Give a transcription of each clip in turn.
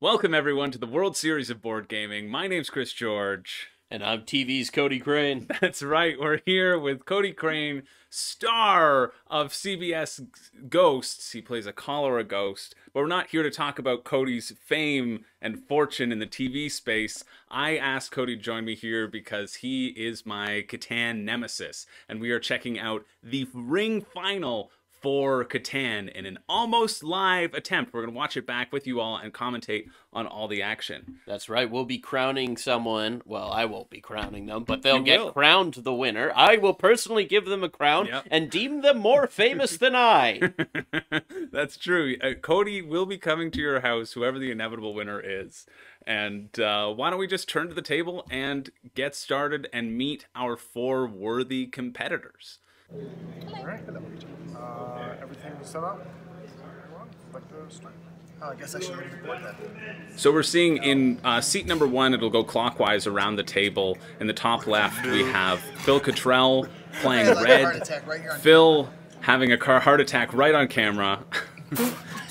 Welcome everyone to the World Series of Board Gaming. My name's Chris George. And I'm TV's Cody Crane. That's right, we're here with Cody Crane, star of CBS Ghosts. He plays a cholera ghost. But we're not here to talk about Cody's fame and fortune in the TV space. I asked Cody to join me here because he is my Catan nemesis. And we are checking out the ring final for Catan in an almost live attempt. We're going to watch it back with you all and commentate on all the action. That's right. We'll be crowning someone. Well, I won't be crowning them, but they'll get crowned the winner. I will personally give them a crown and deem them more famous than I. That's true. Cody will be coming to your house, whoever the inevitable winner is. And why don't we just turn to the table and get started and meet our four worthy competitors. All right. Everything is set up. Like to start. I guess I should read the board then. So we're seeing in seat number one, it'll go clockwise around the table. In the top left, we have Phil Cottrell playing red. Phil, having a heart attack right on camera,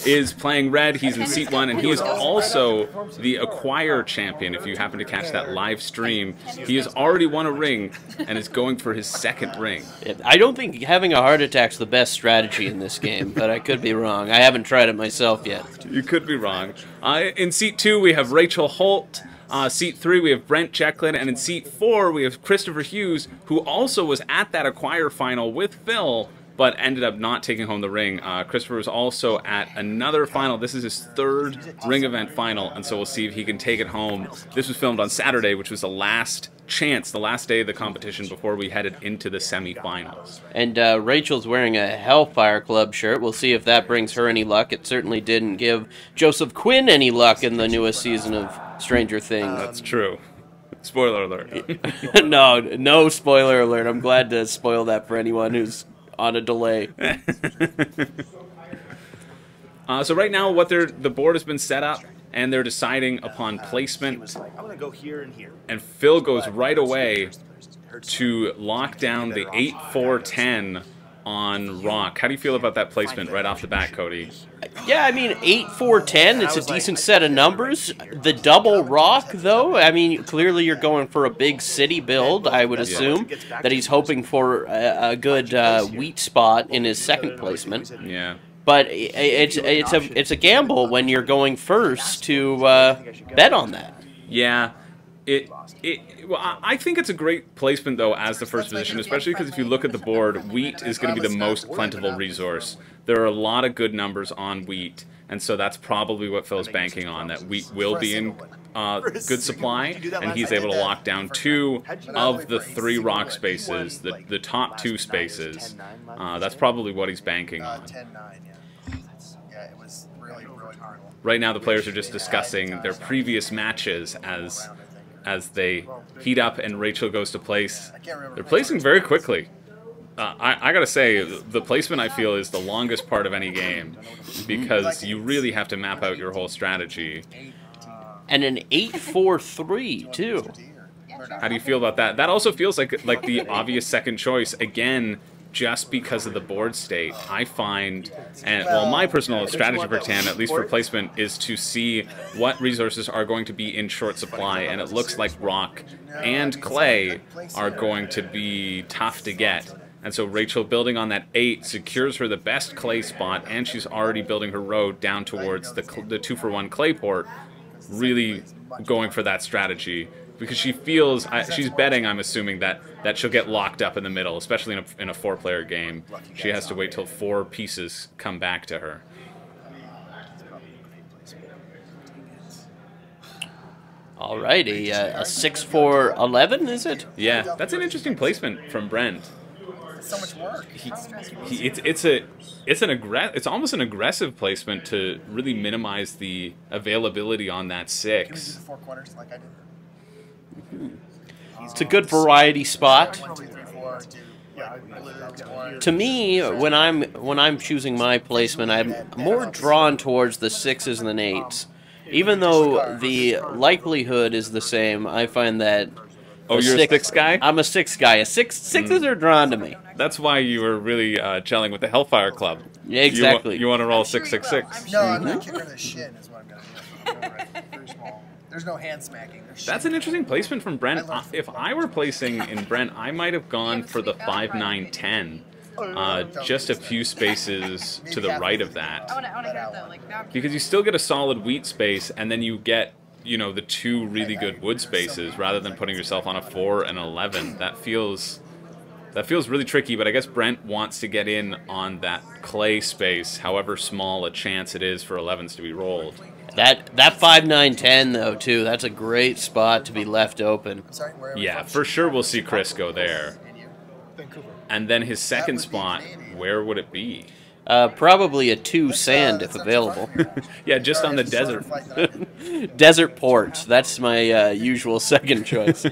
is playing red. He's in seat one, and he is also the Acquire champion. If you happen to catch that live stream, he has already won a ring and is going for his second ring. I don't think having a heart attack's the best strategy in this game, but I could be wrong. I haven't tried it myself yet. You could be wrong. In seat two, we have Rachel Holt. Seat three, we have Brent Jecklin, and in seat four, we have Christopher Hughes, who also was at that Acquire final with Phil, but ended up not taking home the ring. Christopher was also at another final. This is his third ring event final, and so we'll see if he can take it home. This was filmed on Saturday, which was the last chance, the last day of the competition before we headed into the semifinals. And Rachel's wearing a Hellfire Club shirt. We'll see if that brings her any luck. It certainly didn't give Joseph Quinn any luck in the newest season of Stranger Things. That's true. Spoiler alert. No spoiler alert. I'm glad to spoil that for anyone who's on a delay. So right now, the board has been set up, and they're deciding upon placement. I'm gonna go here and here. And Phil goes right away to lock down the 8-4-10 on Rock. How do you feel about that placement right off the bat, Cody? Yeah, I mean, 8-4-10, it's a decent set of numbers. The double Rock, though, I mean, clearly you're going for a big city build, I would assume, that he's hoping for a good wheat spot in his second placement. Yeah. But it's a gamble when you're going first to bet on that. Yeah. Well, I think it's a great placement, though, as the first position, especially because if you look at the board, wheat is going to be the most plentiful resource. There are a lot of good numbers on wheat, and so that's probably what Phil's banking on, that wheat will be in good supply, and he's able to lock down two of the three rock spaces, the top two spaces. That's probably what he's banking on. Right now, the players are just discussing their previous matches as they heat up and Rachel goes to place. They're placing very quickly. I gotta say, the placement, I feel, is the longest part of any game because you really have to map out your whole strategy. And an 8-4-3, too. How do you feel about that? That also feels like the obvious second choice, again, just because of the board state. I find, and well, my personal strategy for Catan, at least for placement, is to see what resources are going to be in short supply, and it looks like rock and clay are going to be tough to get. And so Rachel, building on that 8, secures her the best clay spot, and she's already building her road down towards the 2-for-1 clay port, really going for that strategy. Because she feels, she's betting, I'm assuming, that she'll get locked up in the middle, especially in a 4-player game. She has to wait till 4 pieces come back to her. All right, a 6-4-11, is it? Yeah, that's an interesting placement from Brent. So much work. It's almost an aggressive placement to really minimize the availability on that 6. 4 quarters like I did. It's a good variety spot. To me, when I'm choosing my placement, I'm more drawn towards the 6s than 8s. Even though the likelihood is the same, I find that... Oh, you're a 6 guy? I'm a 6 guy. Sixes are drawn to me. That's why you were really gelling with the Hellfire Club. Yeah, exactly. You want to roll 666. No, I'm not getting rid of the shin is what I'm going to do. right. Very small. There's no hand smacking. That's an interesting placement from Brent. If I were placing in Brent, I might have gone for the 5-9-10. Just a few spaces to the right of that. I want to hear it though. Like, now Because you still get a solid wheat space, and then you get, you know, the 2 really good wood spaces, rather than putting yourself on a 4 and 11. That feels really tricky, but I guess Brent wants to get in on that clay space, however small a chance it is for 11s to be rolled. That 5-9-10 though too. That's a great spot to be left open. Yeah, for sure we'll see Chris go there. And then his second spot, where would it be? Probably a 2 sand if available. Yeah, just on the desert. Desert port. That's my usual second choice.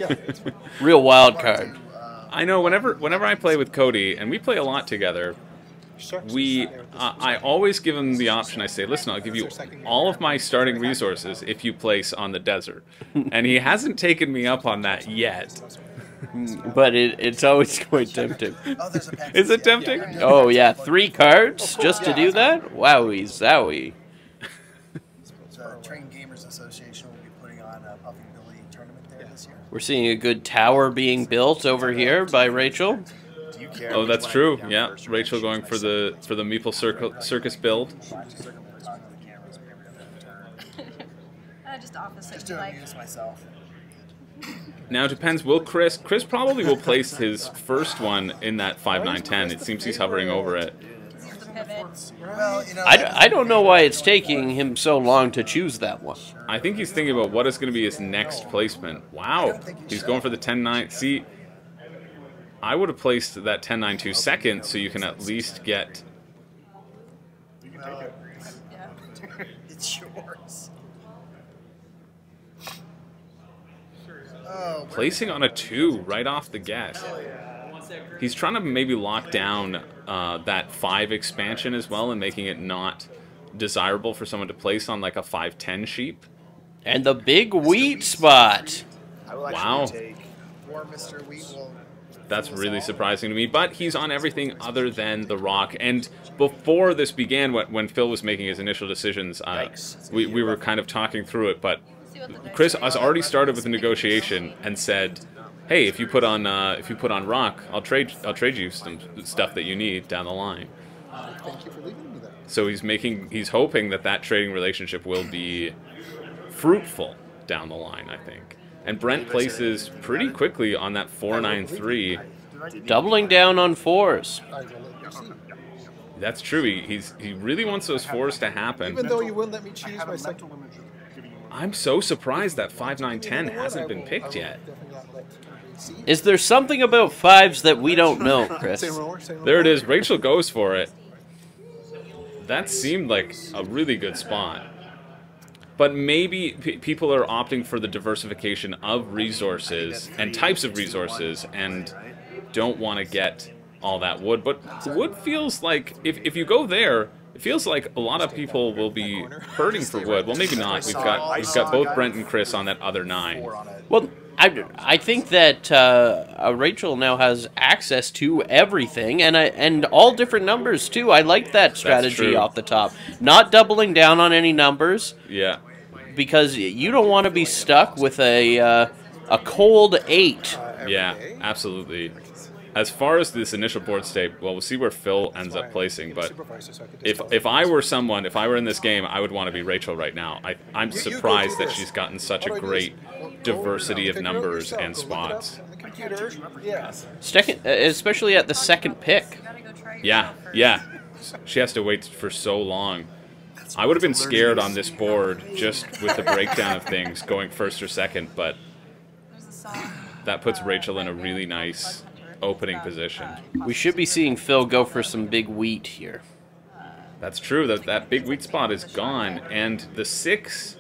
Real wild card. I know. Whenever I play with Cody, and we play a lot together, I always give him the option. I say, listen, I'll give you all of my starting resources if you place on the desert. And he hasn't taken me up on that yet. But it's always quite tempting. Is it tempting? Oh yeah, 3 cards just to do that? Wowie zowie. The Train Gamers Association will be putting on a Puffy Billy tournament there this year. We're seeing a good tower being built over here by Rachel. Oh, that's true. Yeah, Rachel going for the Meeple Circus build. just opposite. Just doing Like, use myself. Now it depends. Will Chris probably will place his first one in that 5-9-10. It seems he's hovering over it. the pivot. Well, you know, I don't know why it's taking him so long to choose that one. I think he's thinking about what is going to be his next placement. Wow, he's going for the 10-9. See, I would have placed that 10-9-2 second, so you can at least get. well, Yeah. it's yours. Oh, Placing on a 2 right off the get. He's trying to maybe lock down that 5 expansion as well and making it not desirable for someone to place on like a 5-10 sheep. And the big wheat spot. I will Wow. actually take poor Mr. Wheat will. That's really surprising to me, but he's on everything other than the rock. And before this began, when Phil was making his initial decisions, we were kind of talking through it, but Chris has already started with a negotiation and said, "Hey, if you put on rock, I'll trade you some stuff that you need down the line." Thank you for leaving me there. So he's hoping that trading relationship will be fruitful down the line, I think. And Brent places pretty quickly on that 4-9-3. Doubling down on 4s. I will let you see. That's true. He really wants those 4s to happen. Even though you wouldn't let me choose my second. I'm so surprised that 5-9-10 hasn't been picked yet. Is there something about 5s that we don't know, Chris? There it is. Rachel goes for it. That seemed like a really good spot. But maybe people are opting for the diversification of resources and types of resources and don't want to get all that wood. But wood feels like, if you go there, it feels like a lot of people will be hurting for wood. Well, maybe not. We've got both Brent and Chris on that other 9. Well, I think that Rachel now has access to everything and all different numbers too. I like that strategy true. off the top. Not doubling down on any numbers Yeah. because you don't want to be stuck with a cold 8. Yeah, absolutely. As far as this initial board state, well, we'll see where Phil ends up placing, but if I were in this game, I would want to be Rachel right now. I'm surprised that she's gotten such a great diversity of numbers and spots. Especially at the second pick. Gotta go try yourself Yeah, first. yeah. She has to wait for so long. I would have been scared on this board just with the breakdown of things going first or second, but There's a song. that puts Rachel in a really nice opening position. We should be seeing Phil go for some big wheat here. That's true. That big wheat spot is gone, and the 6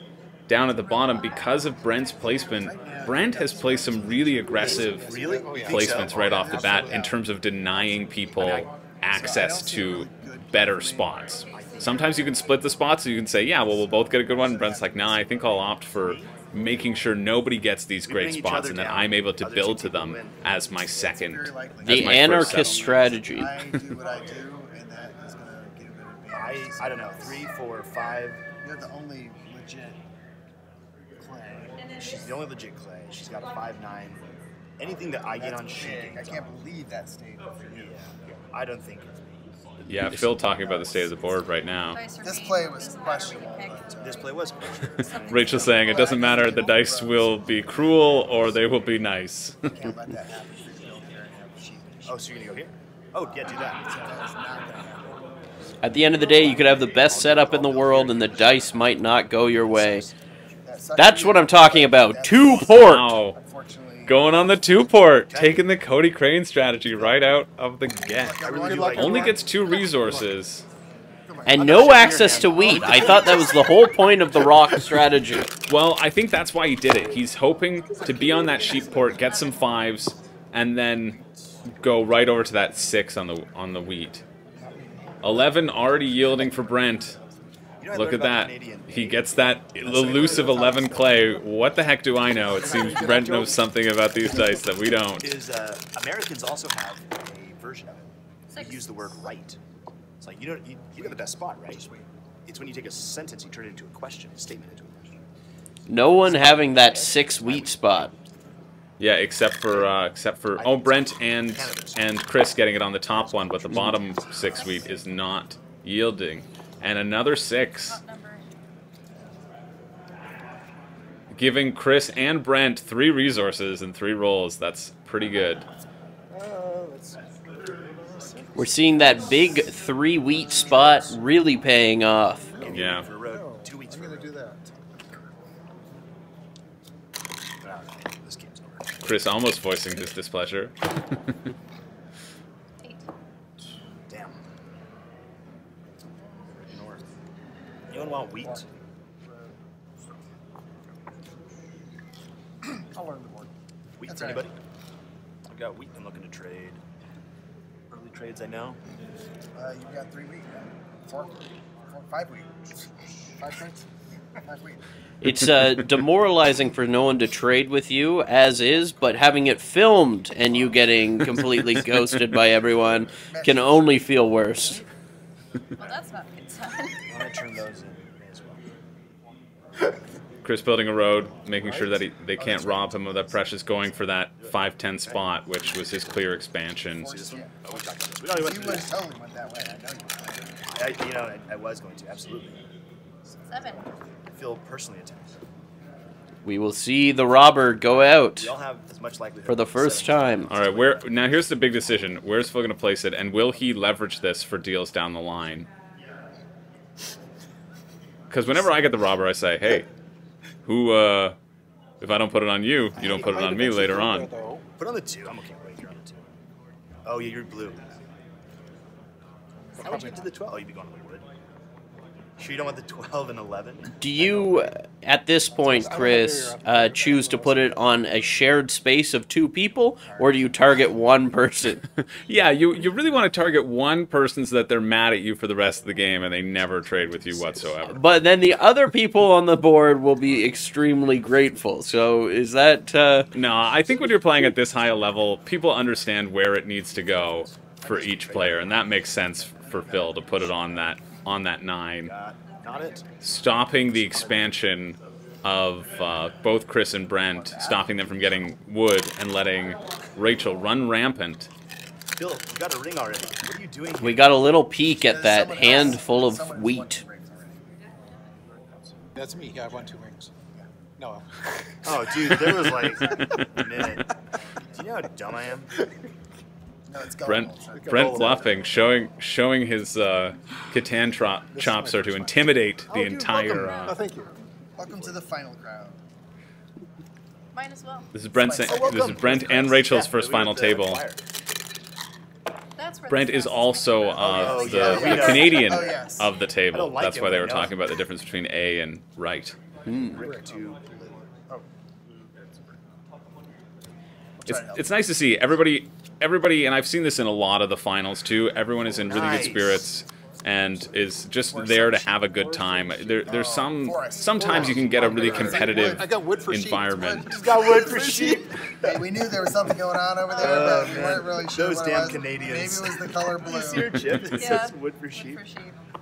down at the bottom because of Brent's placement. Brent has placed some really aggressive placements right off the bat in terms of denying people access to better spots. Sometimes you can split the spots, so you can say, "Yeah, well, we'll both get a good one." And Brent's like, "Nah, I think I'll opt for making sure nobody gets these great spots, and that I'm able to build to them as my second." The anarchist strategy. I do what I do, and that is going to give it an advantage. I don't know, 3, 4, 5. You're the only legit clay. She's the only legit clay. She's got a 5-9. Anything that I get on, she gains. I can't believe that stayed for you. Yeah. I don't think it's me. Yeah, Phil talking about the state of the board right now. This play was questionable. This play was questionable. Rachel saying it doesn't matter, the dice will be cruel or they will be nice. Can't let that happen. Oh, so you're gonna go here? Oh, yeah, do that. At the end of the day, you could have the best setup in the world, and the dice might not go your way. That's what I'm talking about. 2-port. Wow. Going on the 2-port, taking the Cody Crane strategy right out of the get. Only gets 2 resources. And no access to wheat. I thought that was the whole point of the rock strategy. Well, I think that's why he did it. He's hoping to be on that sheep port, get some 5s, and then go right over to that 6 on the wheat. 11 already yielding for Brent. Look at that. He gets that elusive 11 clay. What the heck do I know? It seems Brent knows something about these dice that we don't. Americans also have a version of it. You use the word right. It's like, you got the best spot, right? It's when you take a sentence, you turn it into a question, a statement into a question. No one having that 6 wheat spot. Yeah, except for Brent and Chris getting it on the top one, but the bottom 6 wheat is not yielding. And another 6. Giving Chris and Brent 3 resources and 3 rolls. That's pretty good. We're seeing that big 3 wheat spot really paying off. Yeah. 2 weeks. I'm gonna do that. This game's over. Chris almost voicing his displeasure. Damn. North. Anyone want wheat? I'll learn the board. Wheat for anybody? I've got wheat I'm looking to trade. Early trades I know. You've got 3 wheat. 5 wheat. 5 trades? 5 wheat. It's demoralizing for no one to trade with you, as is, but having it filmed and you getting completely ghosted by everyone can only feel worse. Well, that's not a good sign. I'm going to turn those in as well. Chris building a road, making sure that they can't rob him of that precious, going for that 5-10 spot, which was his clear expansion. Oh, we talked about this. We already went through this. Totally went that way. I know you. I was going to, absolutely. 7. I feel personally attacked. We will see the robber go out We all have as much likelihood for the first time. All right, now here's the big decision. Where's Phil going to place it, and will he leverage this for deals down the line? Because whenever I get the robber, I say, hey, if I don't put it on you, you don't put it on me later on. Put on the 2. I'm okay with you're on the 2. Oh, yeah, you're blue. How would you get to the 12? Oh, you'd be going to Wood. Sure you don't want the 12 and 11? Do you, at this point, Chris, choose to put it on a shared space of 2 people, or do you target one person? Yeah, you really want to target one person so that they're mad at you for the rest of the game and they never trade with you whatsoever. But then the other people on the board will be extremely grateful. So is that... No, I think when you're playing at this high a level, people understand where it needs to go for each player, and that makes sense for Phil to put it on that 9. Got it. Stopping the expansion of both Chris and Brent, stopping them from getting wood and letting Rachel run rampant. Phil, you got a ring already. What are you doing here? We got a little peek at that handful of wheat. That's me. Yeah, I won 2 rings. No. Oh, dude, there was like a minute. Do you know how dumb I am? No, it's Brent bluffing, showing his Catan chops are to intimidate the entire. Oh, thank you. Welcome to the final crowd. Mine as well. This is Brent and Rachel's first final table. That's where Brent the is sauce also the Canadian of the table. like That's it why they when were I know. talking about the difference between A and right. Rick to... It's nice to see everybody, and I've seen this in a lot of the finals too. Everyone is in really good spirits and is just there to have a good time. There's sometimes you can get a really competitive environment. He's got wood for sheep. Hey, we knew there was something going on over there, but we weren't really sure. Those damn Canadians. Maybe it was the color blue. You see your chip? It says wood for sheep. for sheep.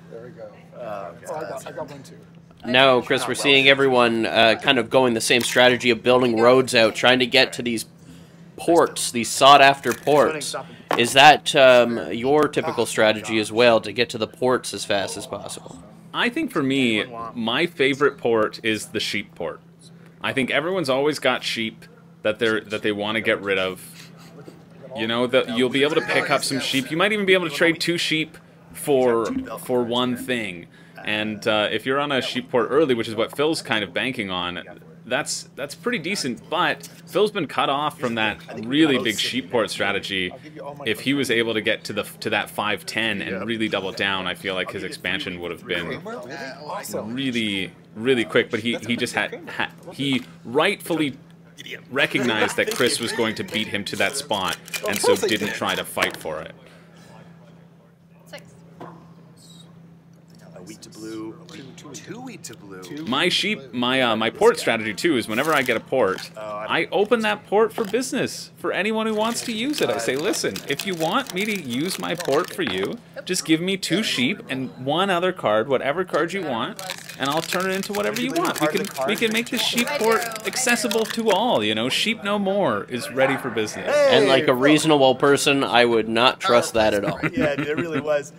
There we go. I got one too. Now, Chris, we're seeing everyone kind of going the same strategy of building roads out, trying to get to these ports, these sought-after ports. Is that your typical strategy as well, to get to the ports as fast as possible? I think for me, my favorite port is the sheep port. I think everyone's always got sheep that they want to get rid of. You know, that you'll be able to pick up some sheep. You might even be able to trade 2 sheep for one thing. And if you're on a sheep port early, which is what Phil's kind of banking on, that's pretty decent. But Phil's been cut off from that really big sheep port strategy. If he was able to get to that 5-10 and really double down, I feel like his expansion would have been really quick. But he just he rightfully recognized that Chris was going to beat him to that spot, and so didn't try to fight for it. 6. A wheat to blue. 2 wheat to blue. My port strategy too is whenever I get a port, I open that port for business for anyone who wants to use it. I say, listen, if you want me to use my port for you, just give me 2 sheep and 1 other card, whatever card you want, and I'll turn it into whatever you want. We can make the sheep port accessible to all. You know, Sheep No More is ready for business. And like a reasonable person, I would not trust that at all. Yeah, it really was.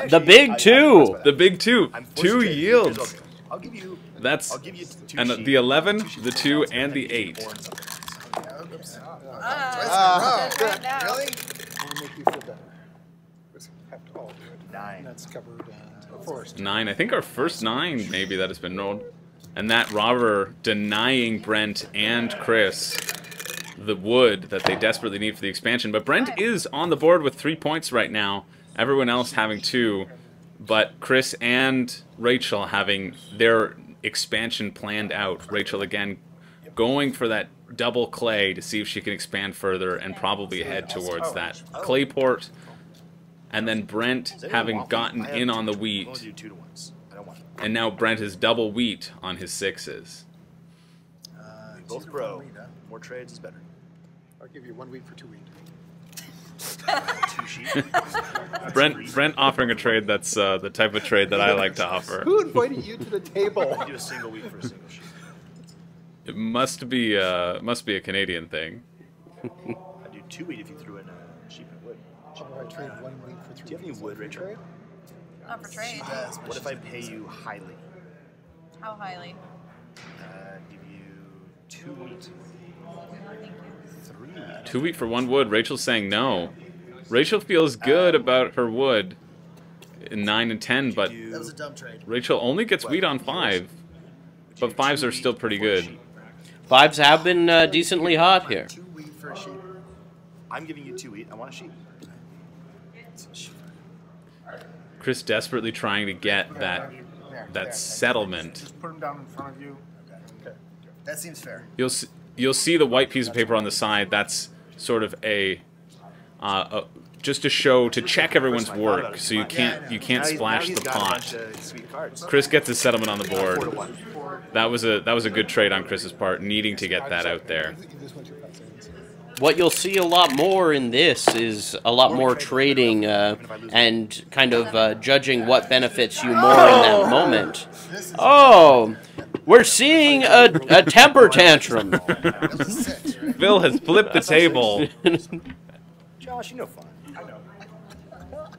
The big 2. The big 2. 2 yields. I'll give you. That's I'll give you 2 and sheep. the 11, the 2, and the 8. Right now. Really? I'll make you feel better. Let's have to all do it. 9. That's covered forest. 9. I think our first 9 maybe that has been rolled. And that robber denying Brent and Chris the wood that they desperately need for the expansion. But Brent is on the board with 3 points right now. Everyone else having 2. But Chris and Rachel having their expansion planned out. Rachel, again, going for that double clay to see if she can expand further and probably head towards that clay port. And then Brent having gotten in on the wheat. And now Brent is double wheat on his 6s. Both pro. More trades is better. I'll give you 1 wheat for 2 wheat. 2 sheep. Brent offering a trade that's the type of trade that I like to offer. Who invited you to the table? I do a single wheat for a single sheep. It must be a Canadian thing. I do 2 wheat if you threw in a sheep and wood. Should I trade 1 wheat for 3 Do you have any wheat wood, for Rachel? trade? Not for trade. What if I pay you highly? How highly? Give you 2 wheat. Thank you. 3 wheat. 2 wheat for 1 wood. Rachel's saying no. Rachel feels good about her wood in 9 and 10, but That was a dumb trade. Rachel only gets wheat on 5. But 5s are still pretty good. 5s have been decently hot here. 2 wheat for a sheep. I'm giving you 2 wheat. I want a sheep. Chris desperately trying to get that settlement. Just put them down in front of you. Okay. That seems fair. You'll see the white piece of paper on the side. That's sort of just to show, to check everyone's work, so you can't splash the pot. Chris gets his settlement on the board. That was a good trade on Chris's part, needing to get that out there. What you'll see a lot more in this is a lot more trading and kind of judging what benefits you more in that moment. Oh, we're seeing a temper tantrum. Phil has flipped the table. Josh, you know fun. I know.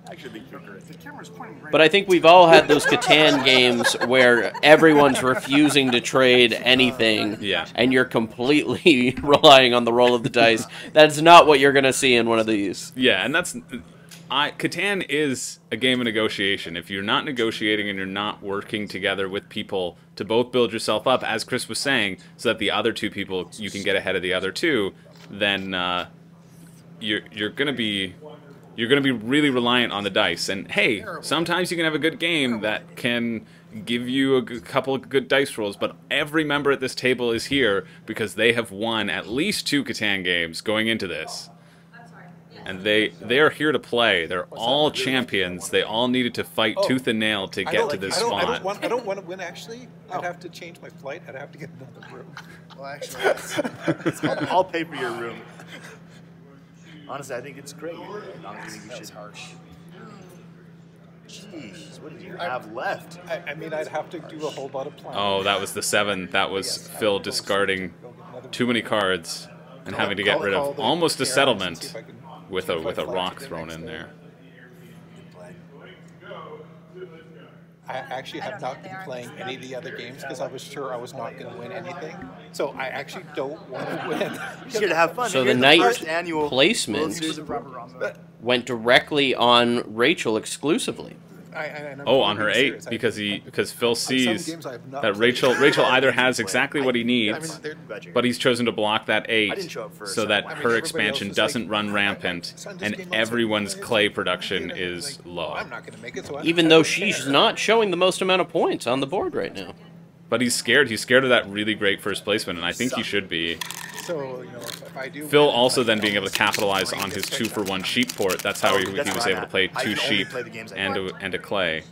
Actually, The camera's pointing right. But I think we've all had those Catan games where everyone's refusing to trade anything, Yeah. and you're completely relying on the roll of the dice. That's not what you're going to see in one of these. Yeah, and Catan is a game of negotiation. If you're not negotiating and you're not working together with people to both build yourself up, as Chris was saying, so that the other 2 people, you can get ahead of the other 2, then you're gonna be really reliant on the dice. And hey, sometimes you can have a good game that can give you a couple of good dice rolls, but every member at this table is here because they have won at least 2 Catan games going into this. And they are here to play. They're all champions. They all needed to fight tooth and nail to get to this spot. I don't want to win, actually. I'd have to change my flight. I'd have to get another room. Well, actually, I'll pay for your room. Honestly, I think it's great. Honestly, I think we should. Jeez, what do you have left? I mean, I'd have to do a whole lot of planning. Oh, that was the 7. That was Phil discarding too many cards and having to get rid of almost a settlement with a rock thrown in there. I actually have not been playing any of the other games because I was sure I was not going to win anything. So I actually don't want to win. You're here to have fun. So the night placement went directly on Rachel exclusively. Oh, on her 8 because Phil sees that Rachel either has exactly what he needs, but he's chosen to block that 8 so that her expansion doesn't run rampant and everyone's clay production is low. Even though she's not showing the most amount of points on the board right now. But he's scared. He's scared of that really great first placement, and I think he should be. So, you know, if I do Phil also then being able to capitalize on his 2-for-1 sheep port. That's how he was able to play 2 sheep and a clay.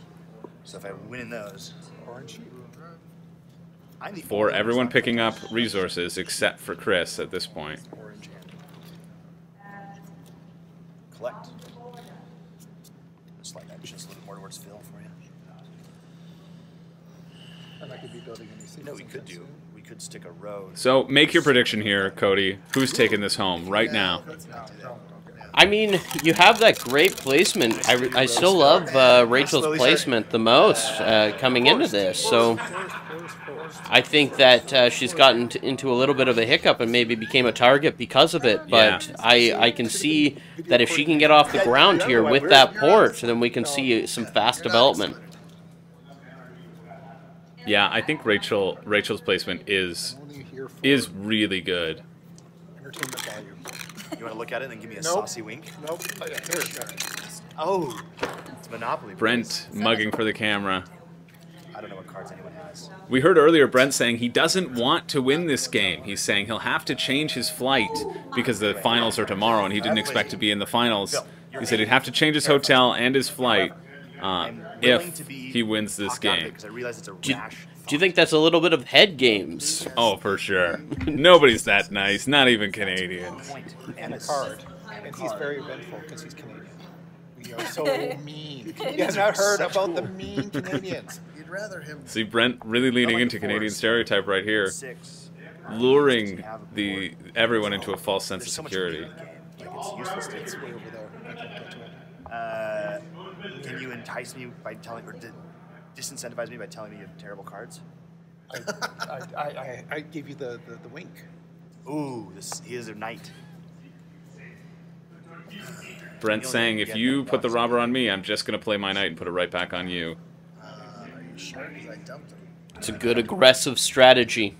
So if I win in those, For everyone picking up resources except for Chris at this point. Collect. Slide that just a little more towards Phil for you. And I could be building any You know what we could do? We could stick a road. So make your prediction here, Cody. Who's taking this home right now? I mean, you have that great placement. I still love Rachel's placement the most coming into this. So I think that she's gotten into a little bit of a hiccup and maybe became a target because of it. But yeah. I can see that if she can get off the ground here with that port, then we can see some fast development. Yeah, I think Rachel's placement is really good. entertainment value. You want to look at it and give me a saucy wink? Nope. Here. Oh, it's Monopoly. Brent mugging for the camera. I don't know what cards anyone has. We heard earlier Brent saying he doesn't want to win this game. He's saying he'll have to change his flight because the finals are tomorrow and he didn't expect to be in the finals. He said he'd have to change his hotel and his flight if he wins this game. Do you think that's a little bit of head games? Oh, for sure. Nobody's that nice, not even Canadians. And a card. And he's very vengeful because he's Canadian. We are so mean. You have not heard about the mean Canadians. You'd rather him. See, Brent really leaning into Canadian stereotype right here, luring everyone into a false sense of security. It's way over there. Can you entice me by telling, or disincentivize me by telling me you have terrible cards? I gave you the wink. Ooh, he is a knight. Brent saying, if you put the robber on me, I'm just going to play my knight and put it right back on you. Are you sure? 'Cause I dumped him. It's a good aggressive strategy.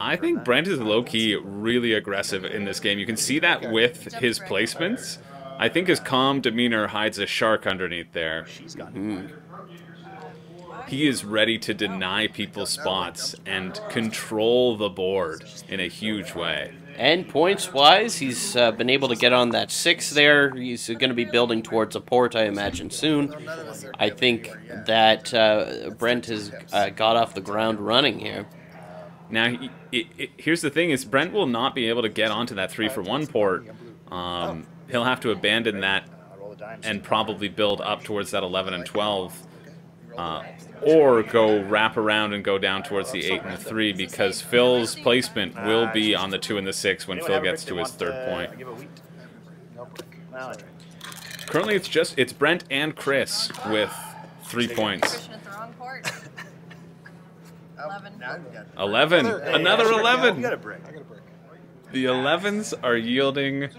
I think Brent is low-key really aggressive in this game. You can see that with his placements. I think his calm demeanor hides a shark underneath there. He is ready to deny people spots and control the board in a huge way. And points-wise, he's been able to get on that 6 there. He's going to be building towards a port, I imagine, soon. I think that Brent has got off the ground running here. Now, here's the thing, is Brent will not be able to get onto that 3-for-1 port. He'll have to abandon that and probably build up towards that 11 and 12. Or go wrap around and go down towards the 8 and the 3, because Phil's placement will be on the 2 and the 6 when Phil gets to his third point. Currently it's Brent and Chris with 3 points. 11. Another 11. The 11s are yielding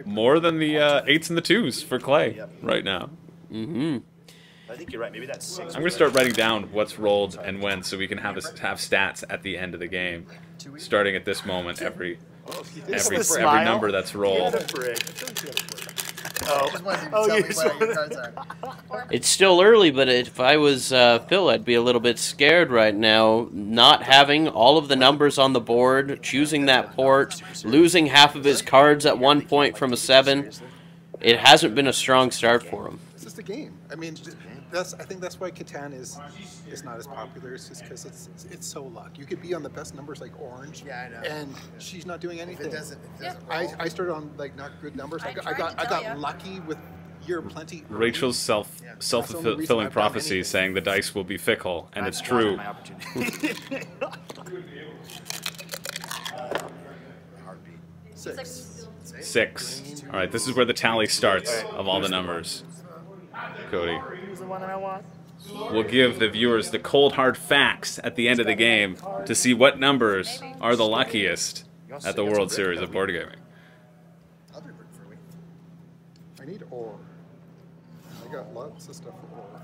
more than the 8s and the 2s for Clay right now. I think you're right. Maybe that's 6. I'm going to start writing down what's rolled and when, so we can have stats at the end of the game, starting at this moment. Every number that's rolled. It's still early, but if I was Phil, I'd be a little bit scared right now, not having all of the numbers on the board, choosing that port, losing half of his cards at one point from a 7. It hasn't been a strong start for him. It's just a game. I mean, I think that's why Catan is not as popular. It's just because it's so luck. You could be on the best numbers like orange, and she's not doing anything. It doesn't I started on like not good numbers. I got lucky with you're plenty. Rachel's self-fulfilling prophecy saying the dice will be fickle, and it's true. My opportunity. Heartbeat. Six. 6. All right, this is where the tally starts of all the numbers. Cody. Who's the one I want? We'll give the viewers the cold hard facts at the end of the game to see what numbers are the luckiest at the World Series of Board Gaming. I'll do work for a week. I need ore. I got lots of stuff for ore.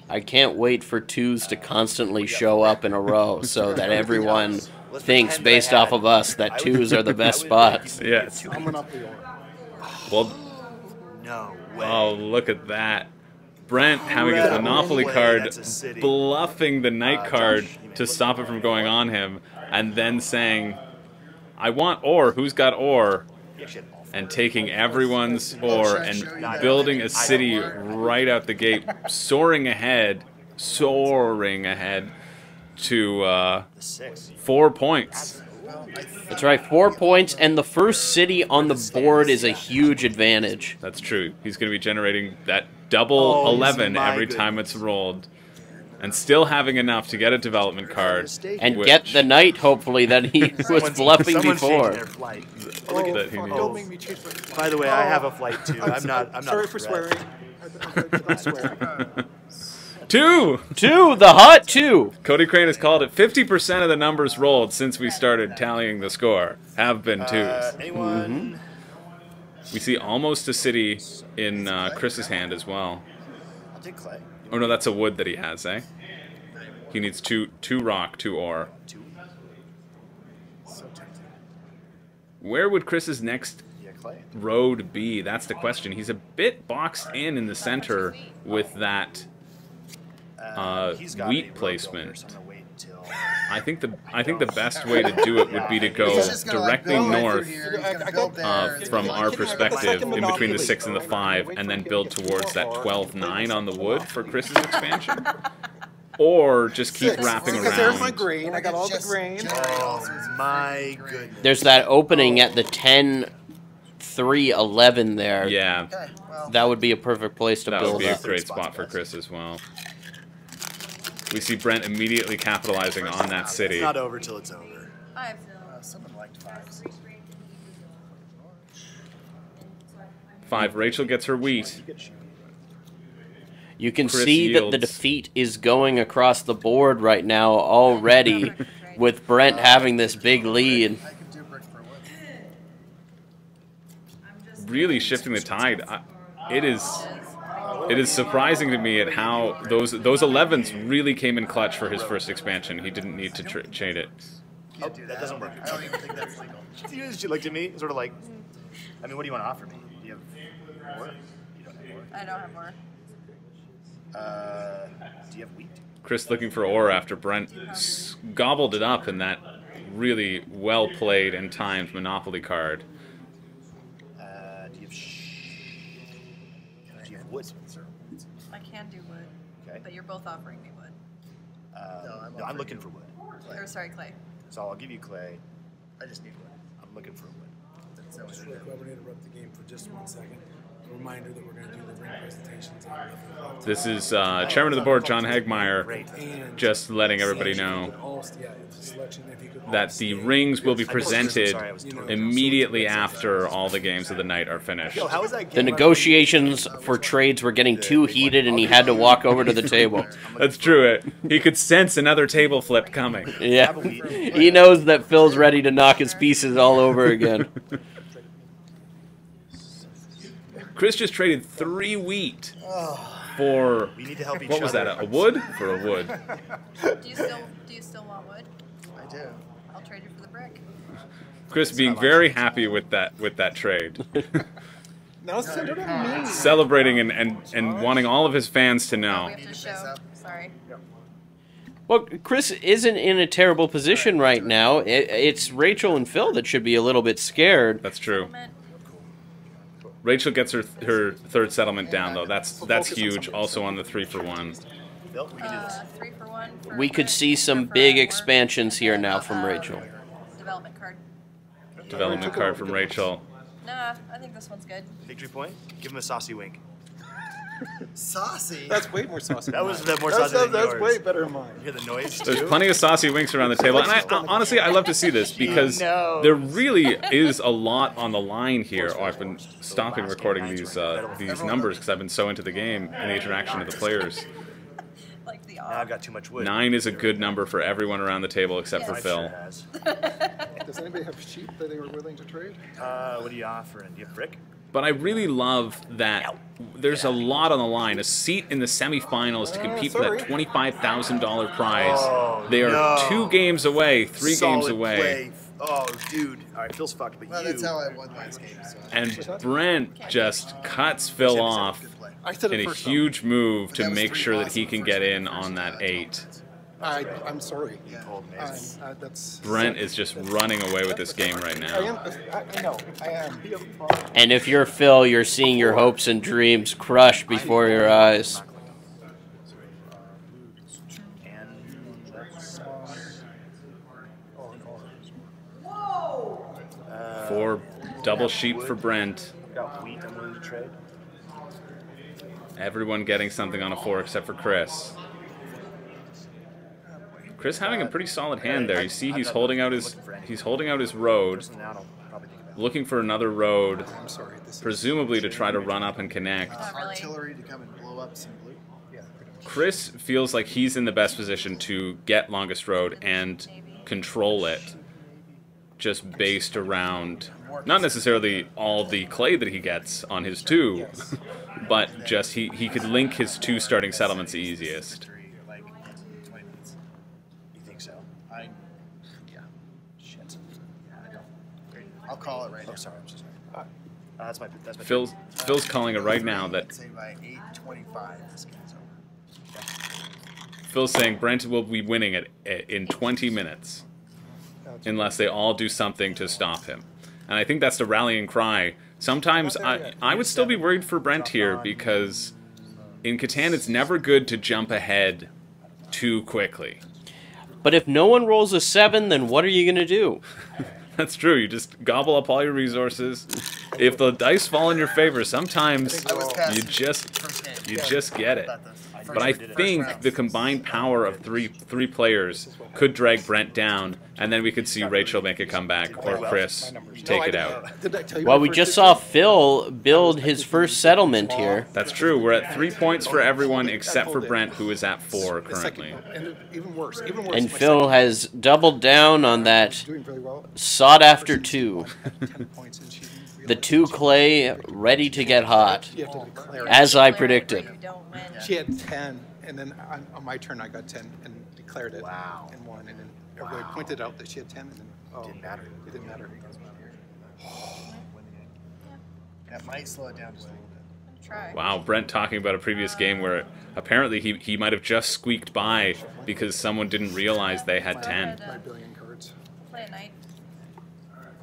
I can't wait for 2s to constantly show up in a row so that everyone thinks, based off of us, that 2s are the best spots. Yes. I'm monopoly ore. Well, No way. oh, look at that. Brent having his No Monopoly way, card, that's a city. bluffing the Knight card to stop it from going on him, and then saying, I want ore, who's got ore? And taking everyone's ore and building a city right out the gate, soaring ahead to 4 points. That's right, 4 points, and the first city on the board is a huge advantage. That's true. He's going to be generating that double 11 every time it's rolled. And still having enough to get a development card. And get the knight, hopefully, that he was bluffing before. That he needs. Don't make me change my. By the way, I have a flight too. I'm not Sorry a for threat. swearing. I'm swearing. 2! 2, the hot 2. Cody Crane has called it 50% of the numbers rolled since we started tallying the score have been 2s. Anyone? We see almost a city in Chris's hand as well. I'll take clay. Oh no, that's a wood that he has, eh? He needs two rock, 2 ore. Where would Chris's next Yeah, clay. road be? That's the question. He's a bit boxed in the center with that He's got a wheat road placement. builder, so I'm gonna wait until. I think the best way to do it would be to go He's just gonna, like, directly build right through north here. He's gonna build there. from our perspective, in between the Monopoly. 6 and the 5, and then build towards that 12-9 on the wood for Chris's expansion. Or just keep wrapping Because there's my around. grain. I got all the Just grain. generate all sorts of My goodness. There's that opening at the 10, 3, 11 there. Yeah, Okay, well, That would be a perfect place to that would build be a up. great spot for Chris as well. We see Brent immediately capitalizing on that city. It's not over till it's over. I have no. someone liked fives. 5, Rachel gets her wheat. You can Chris see that the yields. defeat is going across the board right now already, with Brent having this big lead. I could do brick for wood. Really shifting the tide. It is surprising to me at how those 11s really came in clutch for his first expansion. He didn't need to trade it. Oh, that doesn't work. I don't even think that's legal. She looked at me, sort of like, I mean, what do you want to offer me? Do you have more? You don't have more. I don't have more. Do you have wheat? Chris looking for ore after Brent gobbled it up in that really well played and timed Monopoly card. Do you have wood? I can do wood, Okay. but you're both offering me wood. No, I'm looking for wood. Or sorry, clay. So I'll give you clay. I just need wood. I'm looking for wood. That's always Just real quick, we're going to interrupt the game for just 1 second. A reminder that we're going to do the ring presentations on the This is Chairman of the Board, John Hagmeyer, and just letting everybody know selection, if you could that the rings will be Sorry, presented I was totally- immediately after all the games of the night are finished. Yo, how is that The game? negotiations for trades were getting too heated, and he had to walk over to the table. That's true. He could sense another table flip coming. Yeah, he knows that Phil's ready to knock his pieces all over again. Chris just traded 3 wheat for We need to help each what was other. that? A wood for a wood. Do you still want wood? I do. I'll trade you for the brick. Chris being very happy with that trade, Now send it on me. celebrating and wanting all of his fans to We know. have to show. Sorry. Well, Chris isn't in a terrible position right now. It's Rachel and Phil that should be a little bit scared. That's true. Settlement. Rachel gets her third settlement down though. That's huge. Also on the 3 for 1. Phil, we can do this. 3 for 1. For We could brick, see some for big ore, expansions here now from and, Rachel. Development card. Development card from Rachel. Nah, I think this one's good. Victory point? Give him a saucy wink. Saucy. That's way more saucy. That than was mine. more saucy than That's yours. way better than mine. You hear the noise There's too? plenty of saucy winks around the table, and honestly, I love to see this because there really is a lot on the line here. Oh, I've been stopping recording these numbers because I've been so into the game and the interaction of the players. Like the Now I've got too much wood. 9 is a good number for everyone around the table except for Yes. Phil. Sure has. Does anybody have sheep that they were willing to trade? What are you offering? Do you have brick? But I really love that there's a lot on the line. A seat in the semifinals to compete for that $25,000 prize. Oh, They are no. 2 games away, 3 games Solid away. play. Oh, dude. All right, Phil's fucked, but Well, you. that's how I won last game. So. And Brent just cuts Phil off Good play. I said it in a first, though. huge move But to that was make 3 sure that awesome he can first get game in versus on that 8. I'm sorry. Pulled me. That's Brent is just running away with this game right now. I know. I am. And if you're Phil, you're seeing your hopes and dreams crushed before your eyes. And that's 4 double sheep for Brent. got wheat I'm willing to trade. Everyone getting something on a 4 except for Chris. Chris having a pretty solid hand there. You see he's holding out his road, Person out, I'll probably think about it. looking for another road, I'm sorry. This is presumably to try to run up and connect. Not really. Artillery to come and blow up some blue. yeah, pretty much. Chris feels like he's in the best position to get longest road and control it, just based around not necessarily all the clay that he gets on his 2, but just he could link his 2 starting settlements the easiest. Like 20 minutes. You think so? Yeah. Shit. Yeah, I don't. Great. I'll call it right now. Oh, sorry. I'm so sorry. That's my Phil's calling it right now that I'd say by 8:25 this game's over. Phil's saying Brent will be winning it in 20 minutes unless they all do something to stop him. And I think that's the rallying cry. Sometimes I would still be worried for Brent here because in Catan it's never good to jump ahead too quickly. But if no one rolls a 7, then what are you going to do? That's true. You just gobble up all your resources. If the dice fall in your favor, sometimes I was past you the just first game. get it. About the first But I round. think the combined power of three players could drag Brent down, and then we could see Rachel make a comeback or Chris take it out. Did I tell you Well, my we first just pick? saw Phil build his first settlement here. That's true. We're at 3 points for everyone except for Brent, who is at 4 The second currently. one, and even worse. And Phil has doubled down on that doing very well. sought-after 2. 10 points, and she didn't The 2 clay ready to get hot, You have to declare. as I Declare it or predicted. you don't win. She had 10, and then on my turn I got 10 and declared it. Wow. And won, and then everybody pointed out that she had 10, and then Didn't matter. It didn't matter. That might slow it down just a little bit. Try. Wow, Brent talking about a previous game where apparently he might have just squeaked by because someone didn't realize they had 10. My billion cards. Play at night.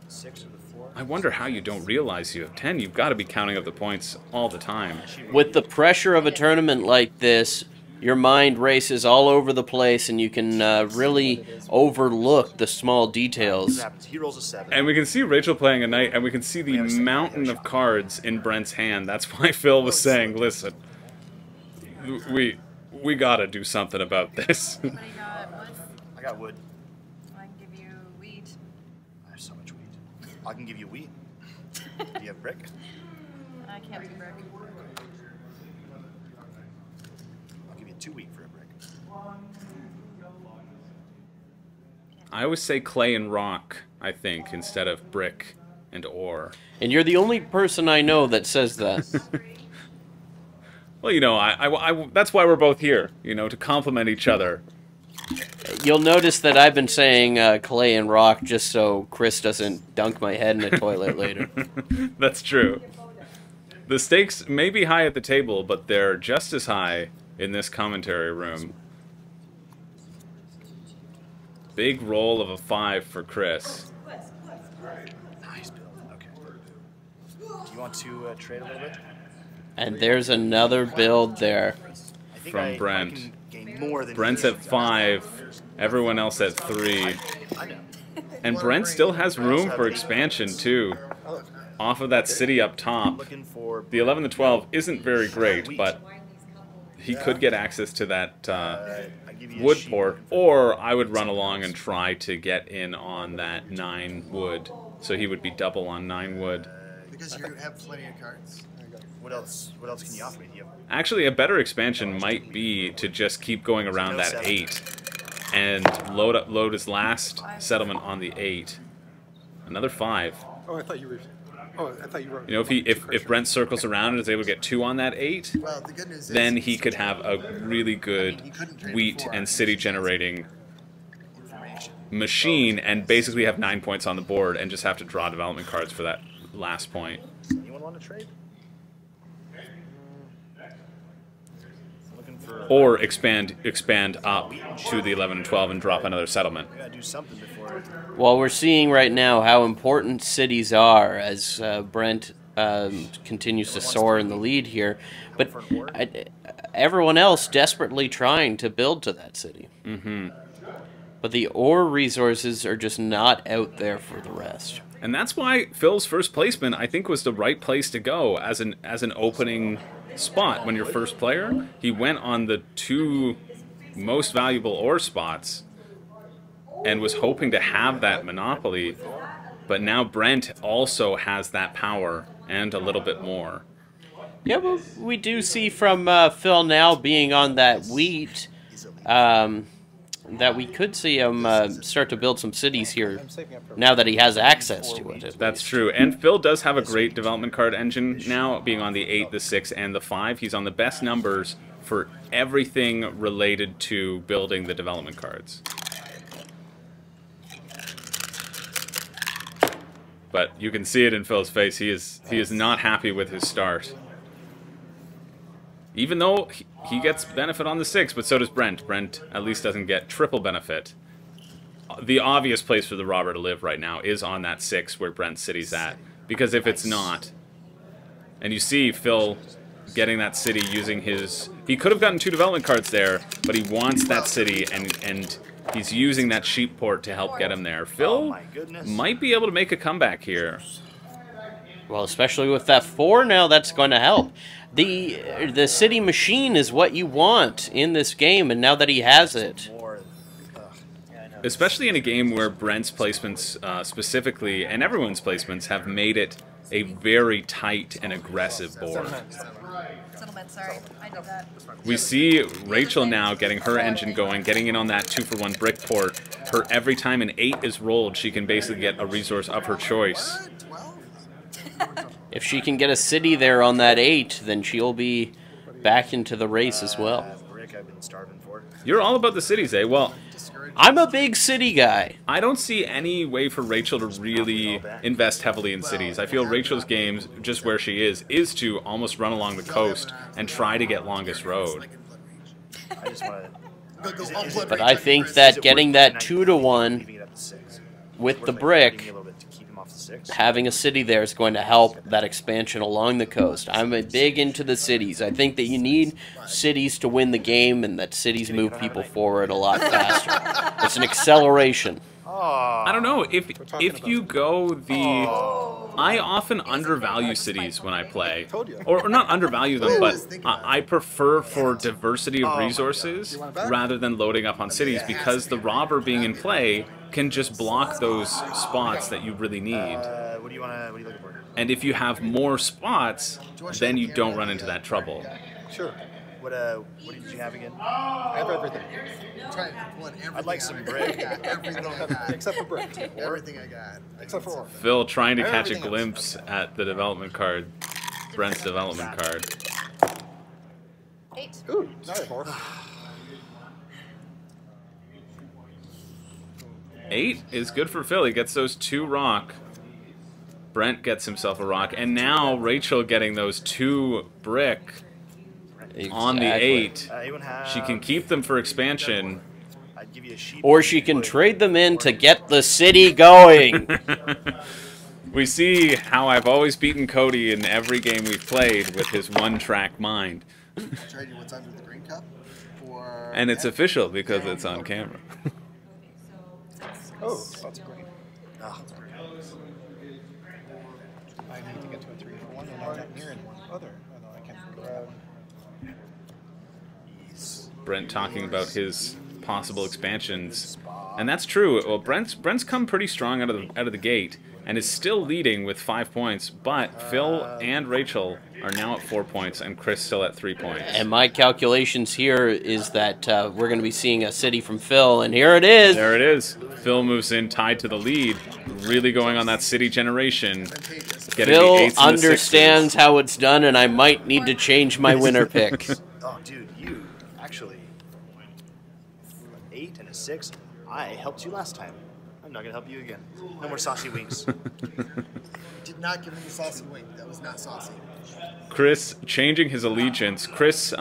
6 of the 4. I wonder how you don't realize you have 10. You've got to be counting up the points all the time. With the pressure of a tournament like this, your mind races all over the place, and you can really overlook the small details. Happens. He rolls a 7. And we can see Rachel playing a knight, and we can see the mountain of cards in Brent's hand. That's why Phil was saying, listen, we got to do something about this. What do you got? Wood? I got wood. I can give you wheat. I have so much wheat. I can give you wheat. Do you have brick? I can't do brick. I'll give you 2 wheat for a brick. I always say clay and rock, I think, instead of brick and ore. And you're the only person I know that says that. Well, you know, I that's why we're both here, you know, to complement each other. You'll notice that I've been saying clay and rock just so Chris doesn't dunk my head in a toilet later. That's true. The stakes may be high at the table, but they're just as high in this commentary room. Big roll of a 5 for Chris. Nice build. Okay. Do you want to trade a little bit? And there's another build there. I think From I Brent. can gain more than Brent's at 5, everyone else at 3. I know. And Brent still has room for expansion, too. off of that city up top. Looking for The 11 to 12 isn't very great, but he could get access to that I give you a wood sheep port, looking for or I would run along and try to get in on that 9 wood. So he would be double on 9 wood. Because you have plenty of cards. What else? What else can you offer me? Do you have Actually, a better expansion might be to just keep going around that 8 and load his last settlement on the 8. Another 5. Oh, I thought you were. Oh, I thought you were. You know, if Brent circles around and is able to get 2 on that 8, Well, the good news is then he could have a really good he couldn't trade wheat before. and city generating information. machine and basically have 9 points on the board and just have to draw development cards for that last point. anyone want to trade? Looking for. Or expand up to the 11 and 12 and drop another settlement. We gotta do something before. Well, we're seeing right now how important cities are as Brent continues to soar in the lead here. But everyone else desperately trying to build to that city. Mm-hmm. But the ore resources are just not out there for the rest. And that's why Phil's first placement, I think, was the right place to go as an opening spot when you're first player. He went on the 2 most valuable ore spots and was hoping to have that monopoly, but now Brent also has that power and a little bit more. Yeah, well, we do see from Phil now being on that wheat that we could see him start to build some cities here now that he has access to it. That's true. And Phil does have a great development card engine now, being on the 8, the 6, and the 5. He's on the best numbers for everything related to building the development cards. But you can see it in Phil's face. He is not happy with his start. Even though he gets benefit on the 6, but so does Brent. Brent at least doesn't get triple benefit. The obvious place for the robber to live right now is on that 6 where Brent's city's at. Because if it's not, and you see Phil getting that city using his... He could have gotten 2 development cards there, but he wants that city, and he's using that sheep port to help get him there. Phil might be able to make a comeback here. Well, especially with that 4 now, that's going to help. The city machine is what you want in this game, and now that he has it... Especially in a game where Brent's placements specifically, and everyone's placements, have made it a very tight and aggressive board. Settlement, sorry. I did that. We see Rachel now getting her engine going, getting in on that 2-for-1 brick port. Every time an 8 is rolled, she can basically get a resource of her choice. If she can get a city there on that 8, then she'll be back into the race as well. Brick I've been starving for. You're all about the cities, eh? Well, I'm a big city guy. I don't see any way for Rachel to really invest heavily in cities. I feel Rachel's games, just where she is to almost run along the coast and try to get longest road. I just want to. But I think that getting that 2-to-1 with the brick, having a city there is going to help that expansion along the coast. I'm big into the cities. I think that you need cities to win the game, and that cities move people forward a lot faster. It's an acceleration. I don't know, if you go the... I often undervalue cities when I play. Or not undervalue them, but I prefer for diversity of resources rather than loading up on cities, because the robber being in play can just block those spots that you really need. What do you looking for? And if you have more spots, then you don't run into that trouble. Sure. What did you have again? I have everything. I'd like some brick. Everything I got. Except for brick. Everything I got. Except for ore. Phil trying to catch a glimpse at the development card, Brent's development card. 8. Ooh, now I have ore. 8 is good for Phil. He gets those 2 rock. Brent gets himself a rock. And now Rachel getting those 2 brick on the 8. She can keep them for expansion. Or she can trade them in to get the city going. We see how I've always beaten Cody in every game we've played with his one-track mind. Trade you what's under the green cup for... And it's official because it's on camera. Oh, lots of green. I need to get to a 3 for 1, and I'm not near anyone other. Oh, no, I can't grab. Brent talking about his possible expansions, and that's true. Well, Brent's come pretty strong out of the gate and is still leading with 5 points, but Phil and Rachel are now at 4 points, and Chris still at 3 points. And my calculations here is that we're going to be seeing a city from Phil, and here it is. There it is. Phil moves in, tied to the lead, really going on that city generation. Phil understands how it's done, and I might need to change my winner pick. Oh, dude, you actually an 8 and a 6. I helped you last time. I'm not gonna help you again. No more saucy wings. Did not give me the saucy wing. That was not saucy. Chris changing his allegiance. Chris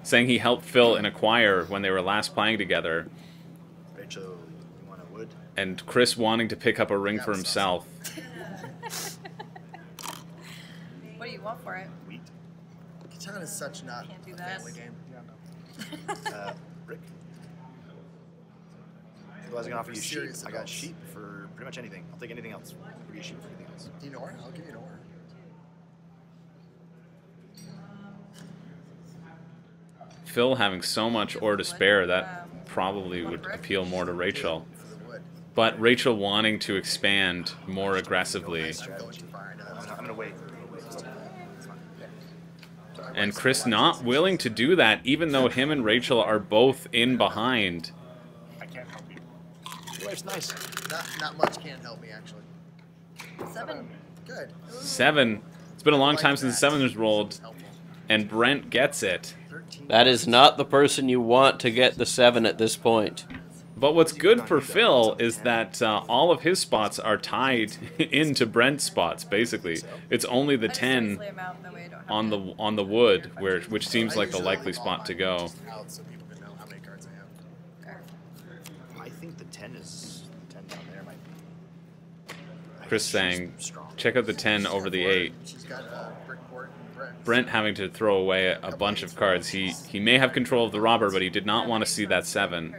saying he helped Phil in a choir when they were last playing together. Rachel, you want a wood? And Chris wanting to pick up a ring for himself. What do you want for it? Wheat. Catan is such not Can't do a that. family game. Rick. I was gonna offer you sheep. Serious I got adults. sheep for pretty much anything. I'll take anything else. I'll give you a sheep for anything else. Do you know her? I'll give you an order. Phil having so much ore to spare, that probably would appeal more to Rachel. For the wood. But Rachel wanting to expand more aggressively. I'm going too far. I know that. I'm gonna wait. And Chris not willing to do that, even though him and Rachel are both in behind. I can't help you. Your wife's nice. Not much can help me, actually. 7. Good. 7. It's been a long time since 7 was rolled, Helpful. and Brent gets it. 13. That is not the person you want to get the 7 at this point. But what's good for Phil is that all of his spots are tied into Brent's spots, basically. It's only the 10 on the wood, which seems like the likely spot to go. Out so people can know how many cards I have. I think the 10 is 10 down there might be. Chris saying, check out the 10 over the 8. She's got Brickport and Brent. Brent having to throw away a bunch of cards. He may have control of the robber, but he did not want to see that 7.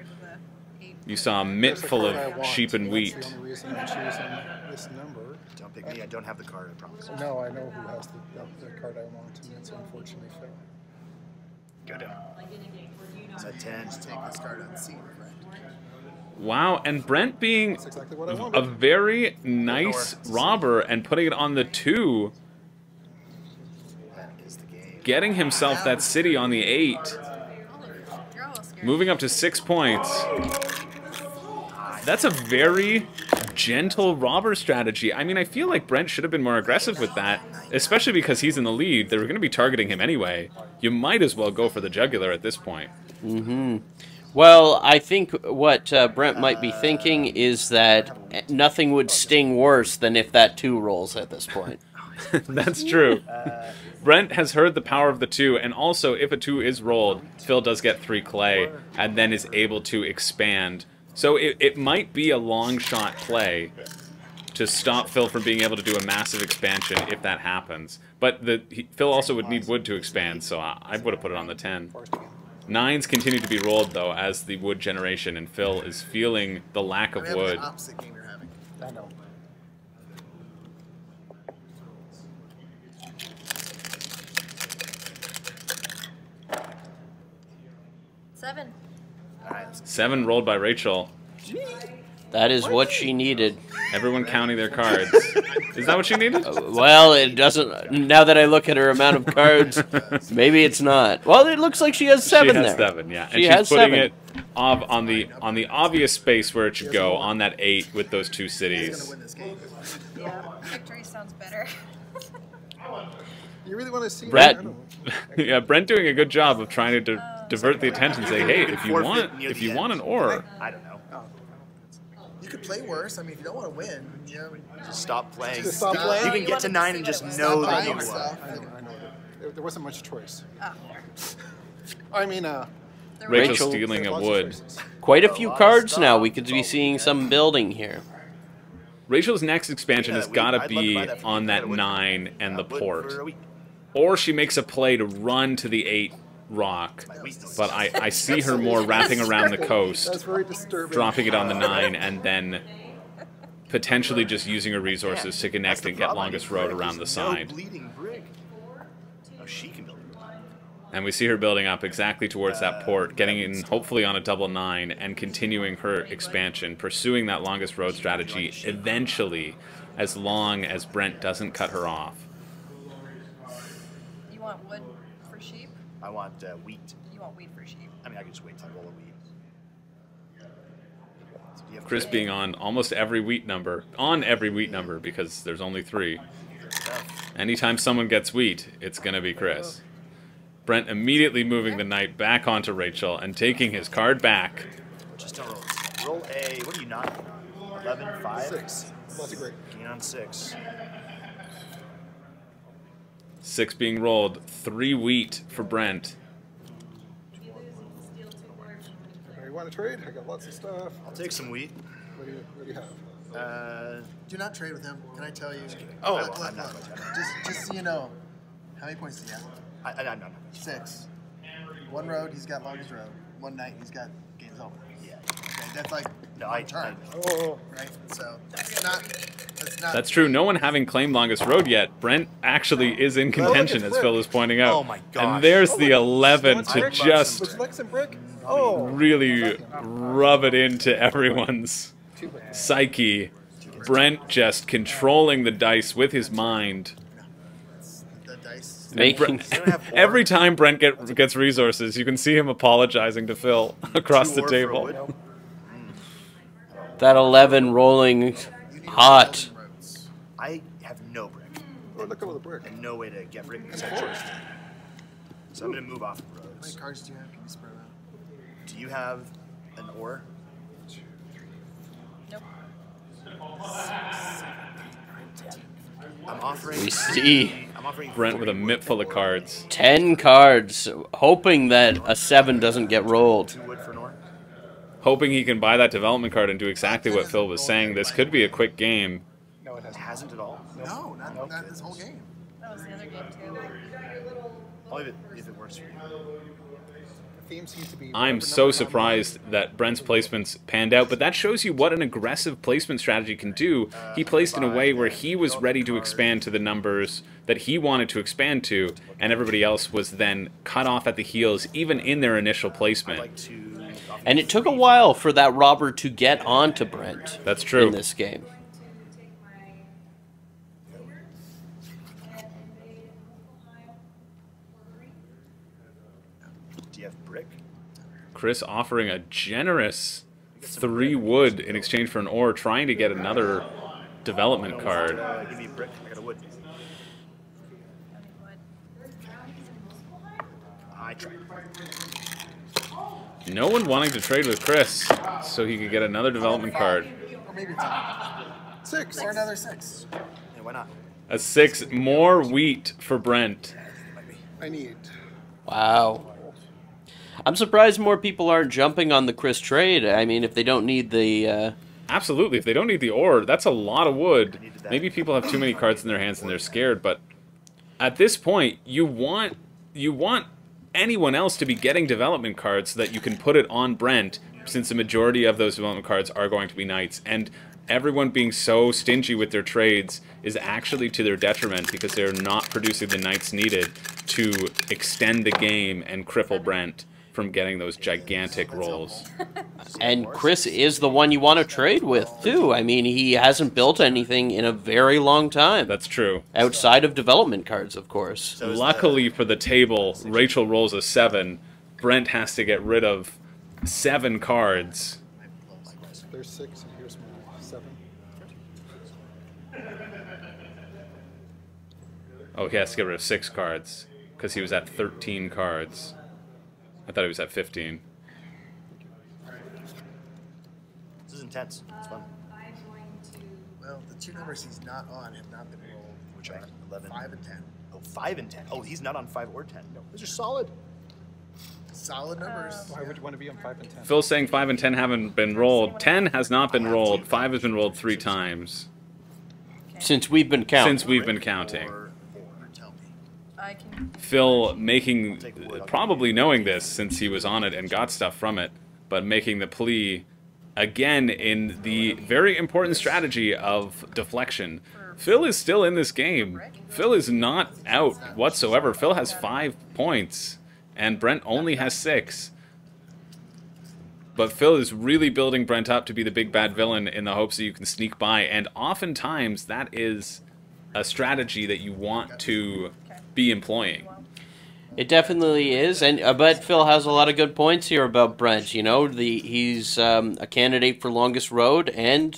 You saw a mitt full of sheep and wheat. That's the only reason I'm choosing this number. Don't pick me. I don't have the card. I promise. No, I know who has the card I want, and it's unfortunately Phil. Go down. Is that 10? Just take this card unseen, correct? Wow, and Brent being That's exactly what I wanted. a very nice robber and putting it on the 2, That is the game. getting himself that city on the 8, You're almost scared. moving up to 6 points. That's a very gentle robber strategy. I mean, I feel like Brent should have been more aggressive with that, especially because he's in the lead. They were going to be targeting him anyway. You might as well go for the jugular at this point. Mm-hmm. Well, I think what Brent might be thinking is that nothing would sting worse than if that 2 rolls at this point. That's true. Brent has heard the power of the 2, and also if a 2 is rolled, Phil does get 3 clay, and then is able to expand. So it might be a long shot play to stop Phil from being able to do a massive expansion if that happens. But Phil also would need wood to expand, so I would have put it on the 10. 9s continue to be rolled, though, as the wood generation, and Phil is feeling the lack of I'm having wood. the opposite game you're having. I know. Seven. 7 rolled by Rachel. That is what she needed. Everyone counting their cards. Is that what she needed? Well, it doesn't. Now that I look at her amount of cards, maybe it's not. Well, it looks like she has 7 She has there. 7, yeah. And She she's has putting 7. it on the obvious space where it should go, on that 8 with those 2 He's cities. gonna win this game. Yeah. Victory sounds better. You really want to see Brett. I don't know. Yeah, Brent doing a good job of trying to divert the attention, saying, "Hey, if you want an ore, I don't know. You could play worse. I mean, if you don't want to win, you know, Just stop playing. Just stop playing. You can get to 9 and just know that you buying won. stuff. I know. There wasn't much choice. Oh. I mean, Rachel Rachel- stealing there's a lots of wood." choices. Quite a few cards now. We could be seeing some building here. Rachel's next expansion has Yeah, got to I'd love to be buy that from on you. that Wood. 9 and the Wood port, for a week. or she makes a play to run to the 8 rock. But I see her more wrapping around the That's coast, very disturbing. dropping it on the 9, and then potentially just using her resources to connect That's the and get problem. longest road around the There's side. No bleeding brick. Oh, she can build it. And we see her building up exactly towards that port, getting in hopefully on a double 9 and continuing her expansion, pursuing that longest road strategy eventually, as long as Brent doesn't cut her off. You want wood for sheep? I want wheat. You want wheat for sheep? I mean, I can just wait till I roll a wheat. So do you have Chris being on almost every wheat number, because there's only 3. Anytime someone gets wheat, it's going to be Chris. Brent immediately moving the knight back onto Rachel and taking his card back. Just don't roll. Roll a, what are you not? 11, 5? 6. That's great. Gain on 6. 6 being rolled. 3 wheat for Brent. You want to trade? I got lots of stuff. I'll take some wheat. What do you have? Do not trade with him. Can I tell you? Oh, look, I'm not look. going to. Just so you know, how many points do you have? I'm not. 6. One road, he's got longest road. One night, he's got games over. Yeah. Okay, that's like No, one turn, Oh, right? So that's not. That's true. No one having claimed longest road yet. Brent actually is in contention, as Phil is pointing out. Oh my gosh. And there's the 11 to Would just you like some brick? Oh, really rub it into everyone's psyche. Brent just controlling the dice with his mind. The dice. And Making every time Brent gets resources, you can see him apologizing to Phil across the 2 ore for a table. wood. that 11 rolling You need hot. golden roads. I have no brick oh, look over the brick. and no way to get brick except choice. So I'm going to move off the How many roads. cards do you have? Can you spread out? Do you have an ore? Nope. I'm offering. We see I'm offering Brent with a 40 mitt wood full of for an cards. 10 cards, hoping that a 7 doesn't get rolled. 2 wood for an ore. Hoping he can buy that development card and do exactly what Phil was saying. This could be a quick game. No, it It hasn't. hasn't at all. No, not this whole game. That was the other game too. Only if it works for you. The theme seems to be. I'm so surprised that Brent's placements panned out, but that shows you what an aggressive placement strategy can do. He placed in a way where he was ready to expand to the numbers that he wanted to expand to, and everybody else was then cut off at the heels, even in their initial I'd placement. like to. And it took a while for that robber to get onto Brent That's true. in this game. Do you have brick? Chris offering a generous 3 wood in exchange for an ore, trying to get another development card. Give me a brick. I got a wood. I tried. No one wanting to trade with Chris, so he could get another development card. Or maybe 10. 6. Or another 6. Yeah, why not? A 6, more wheat for Brent. I need. Wow. I'm surprised more people aren't jumping on the Chris trade. I mean, if they don't need the... Absolutely, if they don't need the ore, that's a lot of wood. I needed that. Maybe people have too many cards in their hands and they're scared, but at this point, you want anyone else to be getting development cards so that you can put it on Brent, since the majority of those development cards are going to be knights. And everyone being so stingy with their trades is actually to their detriment, because they're not producing the knights needed to extend the game and cripple Brent from getting those gigantic rolls. And Chris is the one you want to trade with, too. I mean, he hasn't built anything in a very long time. That's true. Outside of development cards, of course. So is Luckily for the table, Rachel rolls a 7. Brent has to get rid of 7 cards. There's 6, and here's my 7. Oh, he has to get rid of 6 cards, because he was at 13 cards. I thought he was at 15. This is intense. It's fun. Well, the 2 numbers he's not on have not been rolled. Which are 11. 5 and 10. Oh, 5 and 10. Oh, he's not on 5 or 10. No, those are solid. Solid numbers. Why would you want to be on 5 and 10? Phil's saying 5 and 10 haven't been rolled. 10 has not been rolled. 5 has been rolled 3 times Since we've been counting. since we've been counting. Or Tell me. I can. Phil probably knowing this since he was on it and got stuff from it, but making the plea again, in the very important strategy of deflection. Phil is still in this game. Phil is not out whatsoever. Phil has 5 points, and Brent only has 6. But Phil is really building Brent up to be the big bad villain in the hopes that you can sneak by, and oftentimes that is a strategy that you want to be employing. It definitely is, and but Phil has a lot of good points here about Brent. You know, he's a candidate for longest road, and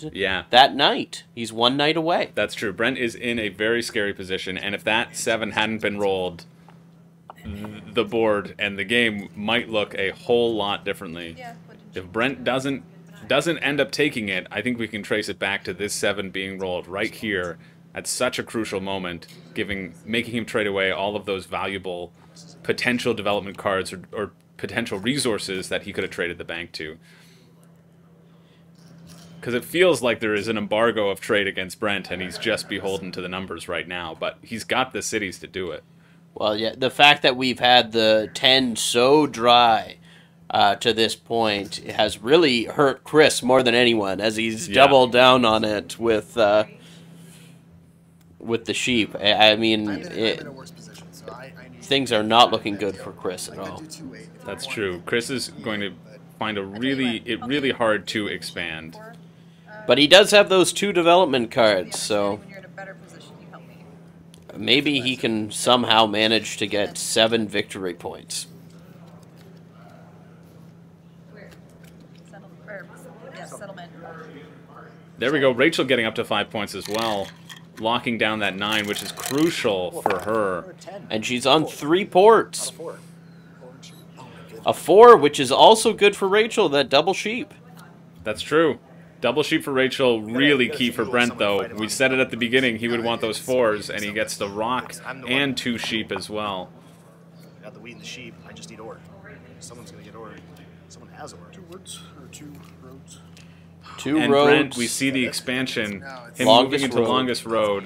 that night he's 1 night away. That's true. Brent is in a very scary position, and if that 7 hadn't been rolled, the board and the game might look a whole lot differently. Yeah. If Brent doesn't end up taking it, I think we can trace it back to this 7 being rolled right here at such a crucial moment, making him trade away all of those valuable potential development cards or potential resources that he could have traded the bank to. Because it feels like there is an embargo of trade against Brent, and he's just beholden to the numbers right now, but he's got the cities to do it. Well, yeah, the fact that we've had the 10 so dry to this point has really hurt Chris more than anyone, as he's doubled down on it with the sheep. I mean, things are not looking good for Chris at all. That's true. Chris is going to find really hard to expand. But he does have those 2 development cards, so maybe he can somehow manage to get 7 victory points. There we go. Rachel getting up to 5 points as well, locking down that 9, which is crucial for her. And she's on 3 ports. A 4, which is also good for Rachel, that double sheep. That's true. Double sheep for Rachel, really key for Brent, though. We said it at the beginning, he would want those 4s, and he gets the rock and 2 sheep as well. Got the wheat and the sheep, I just need ore. Someone's going to get ore. Someone has ore. 2 woods or 2 roads? 2 and roads. Brent, we see the expansion, him moving into longest road,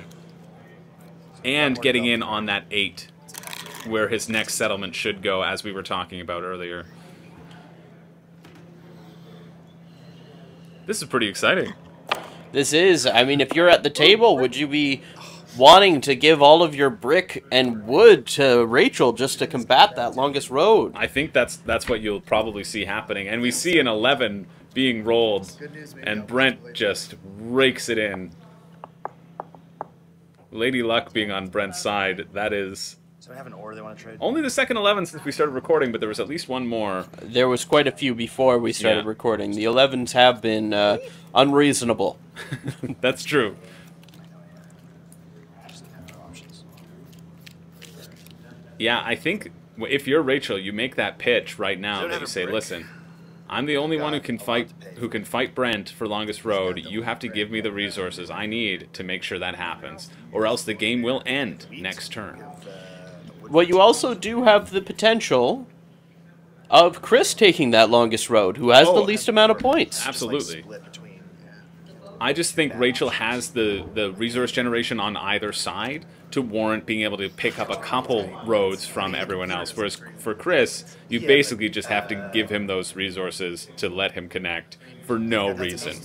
and getting in on that 8, where his next settlement should go, as we were talking about earlier. This is pretty exciting. This is. I mean, if you're at the table, would you be wanting to give all of your brick and wood to Rachel just to combat that longest road? I think that's what you'll probably see happening. And we see an 11 being rolled, and Brent just rakes it in. Lady Luck being on Brent's side, that is... So I have an ore they want to trade? Only the second 11 since we started recording, but there was at least 1 more. There was quite a few before we started recording. The 11s have been unreasonable. That's true. Yeah, I think if you're Rachel, you make that pitch right now that you say, listen, I'm the only one who can fight Brent for longest road. You have to give me the resources I need to make sure that happens, or else the game will end next turn. Well, you also do have the potential of Chris taking that longest road, who has the least amount of points. Absolutely. I just think Rachel has the resource generation on either side to warrant being able to pick up a couple roads from everyone else. Whereas for Chris, you basically just have to give him those resources to let him connect for no reason.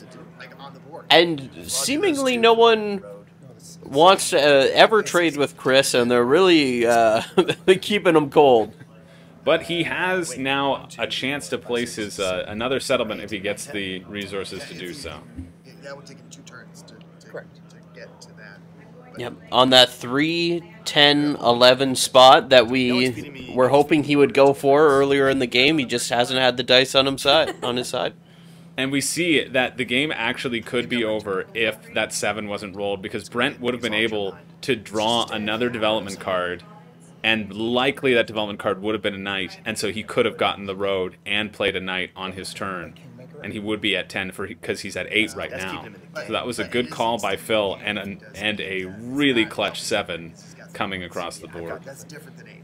And seemingly no one wants to ever trade with Chris, and they're really keeping him cold. But he has now a chance to place his another settlement if he gets the resources to do so. That would take him 2 turns to get to that. Yep, on that 3, 10, 11 spot that we were hoping he would go for earlier in the game, he just hasn't had the dice on his side. And we see that the game actually could be over if that 7 wasn't rolled, because Brent would have been able to draw another development card, and likely that development card would have been a knight, and so he could have gotten the road and played a knight on his turn. And he would be at 10 because he's at 8 right now. So that was a good call by Phil, and a really clutch 7 coming across the board. That's different than 8.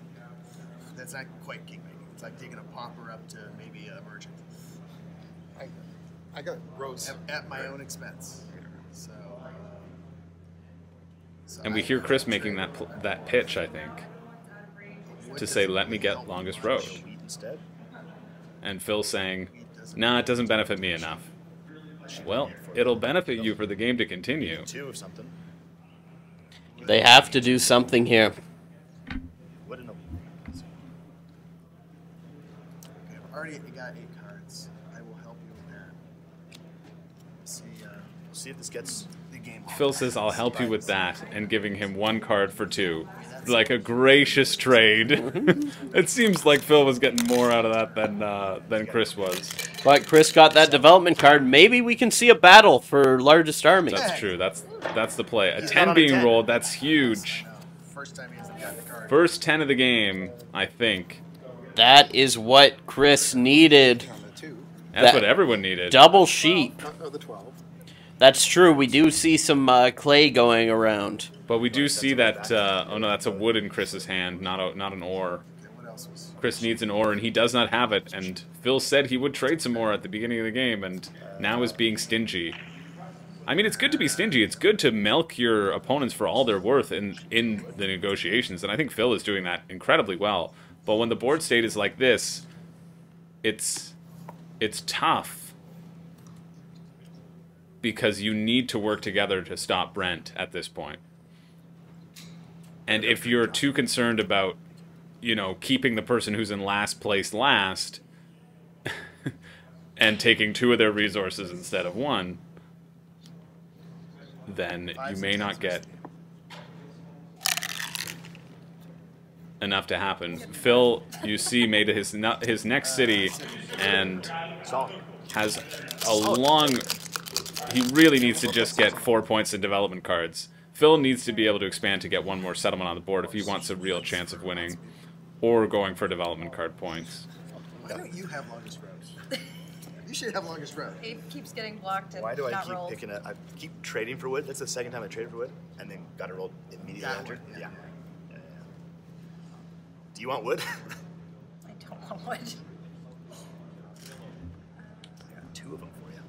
That's not quite kingmaking. It's like taking a pauper up to maybe a merchant. I got roads at my own expense. So and we hear Chris making that pitch, I think, to say, let me get longest road. And Phil saying, nah, it doesn't benefit me enough. Well, it'll benefit you for the game to continue. 2 of something. They have to do something here. What in a... Okay, I've already got 8 cards. I will help you with that. See if this gets The game. Phil says, I'll help you with that, and giving him 1 card for 2. Like a gracious trade. It seems like Phil was getting more out of that than Chris was. But Chris got that development card. Maybe we can see a battle for largest army. That's true. That's the play. A He's 10 not on a being 10. rolled, that's huge. First time he hasn't gotten the card. First 10 of the game, I think. That is what Chris needed. On the 2. That's That- what everyone needed. Double sheep. Oh, the 12. That's true. We do see some clay going around. But we do see that, oh no, that's a wood in Chris's hand, not an ore. What else was? Chris needs an ore, and he does not have it. And Phil said he would trade some more at the beginning of the game, and now is being stingy. I mean, it's good to be stingy. It's good to milk your opponents for all they're worth in the negotiations, and I think Phil is doing that incredibly well. But when the board state is like this, it's tough because you need to work together to stop Brent at this point. And if you're too concerned about, you know, keeping the person who's in last place last and taking 2 of their resources instead of 1, then you may not get enough to happen. Phil, you see, made his next city and has a long... He really needs to just get 4 points in development cards. Phil needs to be able to expand to get 1 more settlement on the board if he wants a real chance of winning, or going for development card points. Why don't you have longest road? You should have longest road. Abe keeps getting blocked and Why do I not keep rolled. picking I keep trading for wood. That's the second time I traded for wood, and then got it rolled immediately Got after. wood, yeah. Yeah. Do you want wood? I don't want wood. I got 2 of them for you.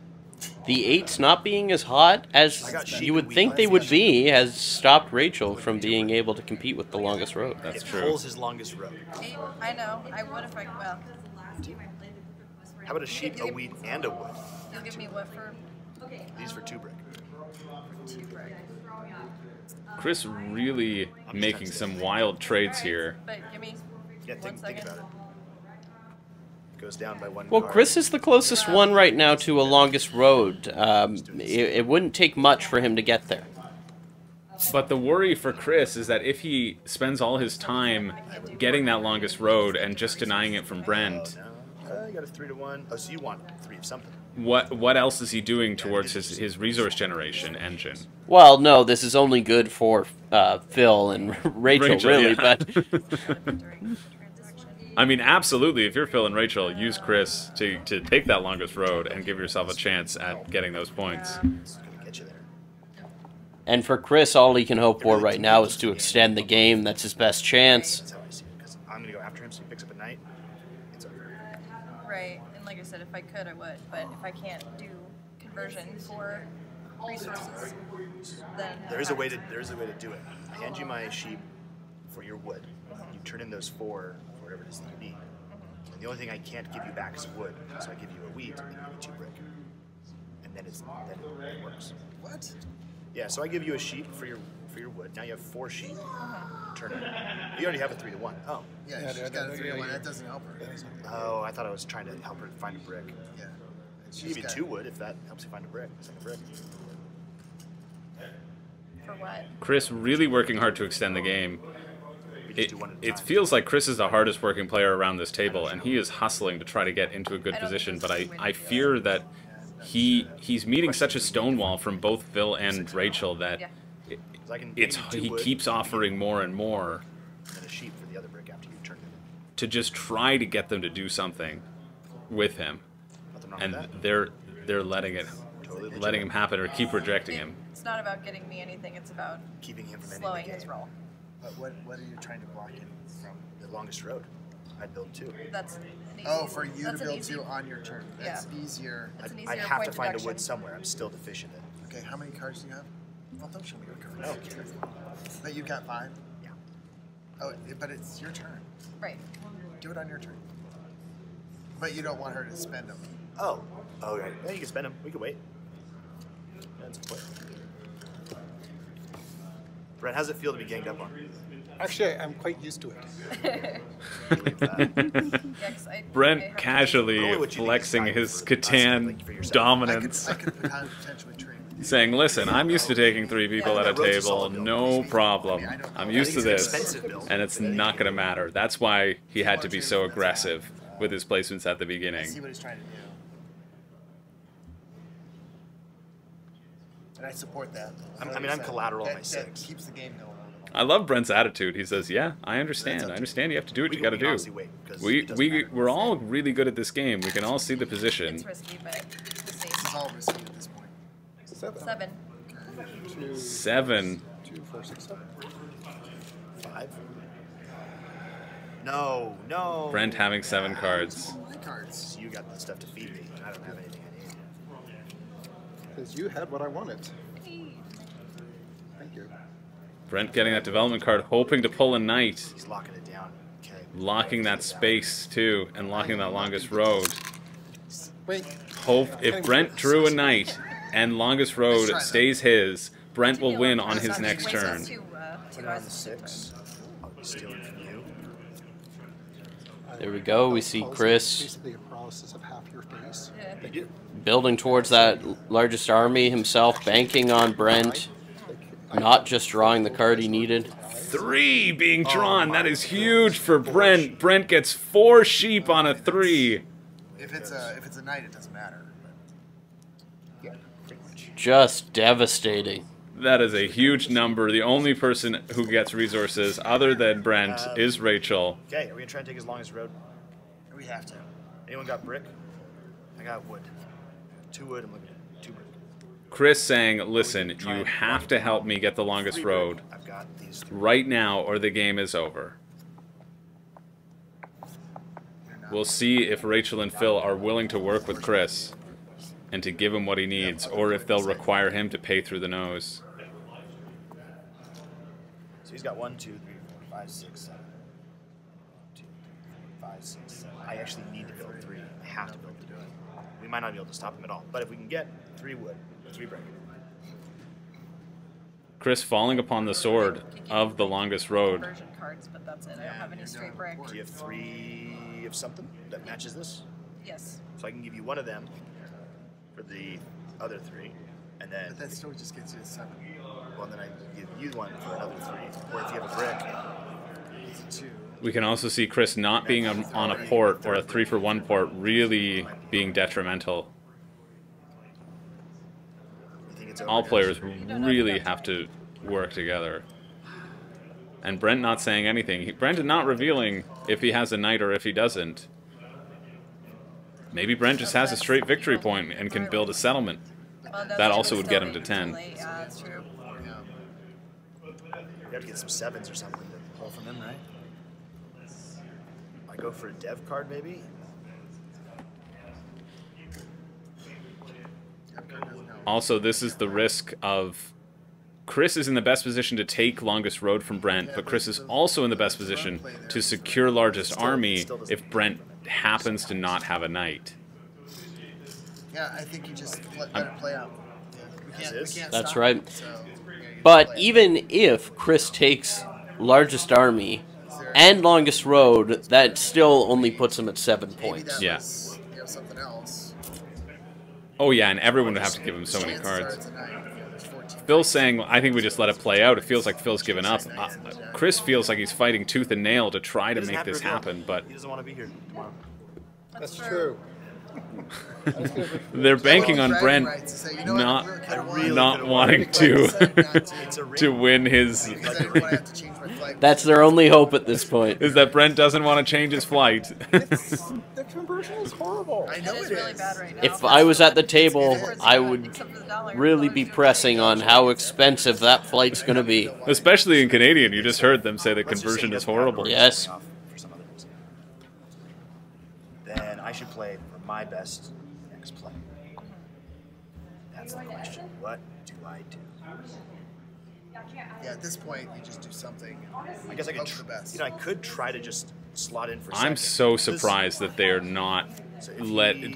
The 8s not being as hot as I got sheep you would and think wheat. they would be has stopped Rachel from being able to compete with the longest road. That's It true. pulls his longest road. Abe, I know. I would if I, well, How about a sheep, a wheat, and a wood? you'll give me what for These for 2 brick. 2 brick. Chris really making some wild trades here. But give me Yeah, 1 think second. about it. Goes down by 1 Well, card. Chris is the closest one right now to a longest road. It wouldn't take much for him to get there. But the worry for Chris is that if he spends all his time getting that longest road and just denying it from Brent, No, you got a 3 to 1. Oh, so you want 3 of something. what else is he doing towards his resource generation engine? Well, no, this is only good for Phil and Rachel, really. yeah. But During transaction. I mean, absolutely, if you're Phil and Rachel, use Chris to take that longest road and give yourself a chance at getting those points. It's gonna get you there. and for Chris, all he can hope for right now is to extend the game. That's his best chance. That's how I see it. Because I'm gonna go after him, so he picks up at night. It's over. Right, and like I said, if I could, I would. But if I can't do conversion for resources, then There is a way to do it. I hand you my sheep for your wood. You turn in those 4 for whatever it is that you need. And the only thing I can't give you back is wood, so I give you a wheat and give you 2 brick. And then it works. What? Yeah, so I give you a sheep for your wood. Now you have 4 sheep. Turn it. You already have a 3 to 1. Oh. Yeah, she's got a 3 to 1. That doesn't help her. Oh, I thought I was trying to help her find a brick. Yeah. I'll give you 2 wood if that helps you find a brick. Second brick. for what? Chris really working hard to extend the game. We just do 1 at a It time. feels like Chris is the hardest working player around this table, and he is hustling to try to get into a good I don't position, think but it's I fear that he's meeting such a stonewall from both Phil and Rachel that Yeah. 'Cause I can it's give you 2 he wood, keeps offering more and more and then a sheep for the other brick after you turn it in. to just try to get them to do something with him, Nothing wrong and with that. they're letting Totally letting him happen or keep rejecting him. It's not about getting me anything. It's about Keeping him from ending slowing the his game. roll. But what are you trying to block in from? The longest road. I'd build 2. That's an easy, Oh, for you to that's an build easy- 2 on your turn. That's Yeah. easier. That's an I easier have point to find a deduction. wood somewhere. I'm still deficient in. Okay, how many cards do you have? Well, don't show me your cards. No. But you've got 5? Yeah. Oh, but it's your turn. Right. Do it on your turn. But you don't want her to spend them. Oh, right. Yeah, you can spend them. We can wait. Brent's a player. Brent, how's it feel to be ganged up on? Actually, I'm quite used to it. Brent casually flexing his Catan dominance. I could potentially train with you. Saying, listen, I'm used to taking 3 people at a table, no problem. I'm used to this, and it's not going to matter. That's why he had to be so aggressive with his placements at the I see beginning. what he's trying to do. And I support that. I mean, I'm collateral on my 6. That keeps the game going. I love Brent's attitude. He says, yeah, I understand. I understand you have to do what you got to do. We're all really good at this game. We can all see the position. It's risky, but it's This is all risky at this point. 7. 7. 2, 4, 6, 7. 5. No, no. Brent having 7 cards. My cards. You got the stuff to feed me. I don't have anything I need. Because you had what I wanted. Thank you. Brent getting that development card, hoping to pull a knight. He's locking it down. Okay. Locking that space, too, and locking that longest road. Wait. Hope if Brent drew a knight and longest road stays his, Brent will win on his next turn. Put it on the 6. I'll be stealing from you. There we go. We see Chris Basically a paralysis of half your face. They do. building towards that largest army himself, banking on Brent, not just drawing the card he needed. 3 being drawn. That is huge for Brent. Brent gets 4 sheep on a 3. If it's a knight, it doesn't matter. But Just devastating. That is a huge number. The only person who gets resources other than Brent is Rachel. Okay, are we gonna try and take as long as road? we have to. Anyone got brick? I got wood. 2 wood. I'm looking at 2 brick. Chris saying, listen, you have to help me get the longest road I've got these 3. right now or the game is over. We'll see if Rachel and Phil are willing to work with Chris and to give him what he needs, or if they'll require him to pay through the nose. So he's got 1, 2, 3, 4, 5, 6, 7. 2, 3, 4, 5, 6, 7. I actually need to build 3. I have to build 3. We might not be able to stop him at all, but if we can get 3 wood, 3 brick. Chris falling upon the sword of the longest road. Conversion cards, but that's it. I don't have any straight brick. Do you have 3 of something that matches this? Yes. So I can give you 1 of them for the other 3, and then But that still just gets you to 7. well, then I give you 1 for another 3. Or if you have a brick, It's a 2. We can also see Chris not being on a port or a 3-for-1 port really being detrimental. you think it's over? All players really have to work together. And Brent not saying anything. Brent is not revealing if he has a knight or if he doesn't. Maybe Brent just has a straight victory point and can build a settlement. Well, That also would get him to 10. Yeah, that's true. You have to get some 7s or something to pull from him, right? I go for a dev card, maybe? Also, this is the risk of... Chris is in the best position to take longest road from Brent, but Chris is also in the best position to secure largest army if Brent happens to not have a knight. Yeah, I think you just let it play out. We can't That's stop right. it, so, But even if Chris takes largest army and longest road, that still only puts him at 7 maybe points. that Yeah. was, something else. Oh yeah, and everyone would have to give him so many Chances cards. are it's a knight. There's 14. Phil's saying, I think we just let it play out. It feels like Phil's given up. Chris feels like he's fighting tooth and nail to try to He doesn't make have to this reveal. happen, but He doesn't want to be here tomorrow. That's true. they're banking on Bragging Brent rights to say, you know what, not I really kinda want not it. wanting But I decided not to. It's a ring. to win his... Because I didn't want to have to change my flag. That's their only hope at this point. is that Brent doesn't want to change his flight. The conversion is horrible. I know It is it really is. bad right now. If I was at the table, Except I would Except for the dollar. really be pressing on how expensive that flight's going to be. Especially in Canadian, you just heard them say the Let's just say conversion he is doesn't have horrible. it Yes. off for some other reason. Then I should play for my best next play. That's the question. What do I do? Yeah, at this point, you just do something. I guess I could, Hope for the best. I could try to just slot in for I'm second. so This- surprised that they're not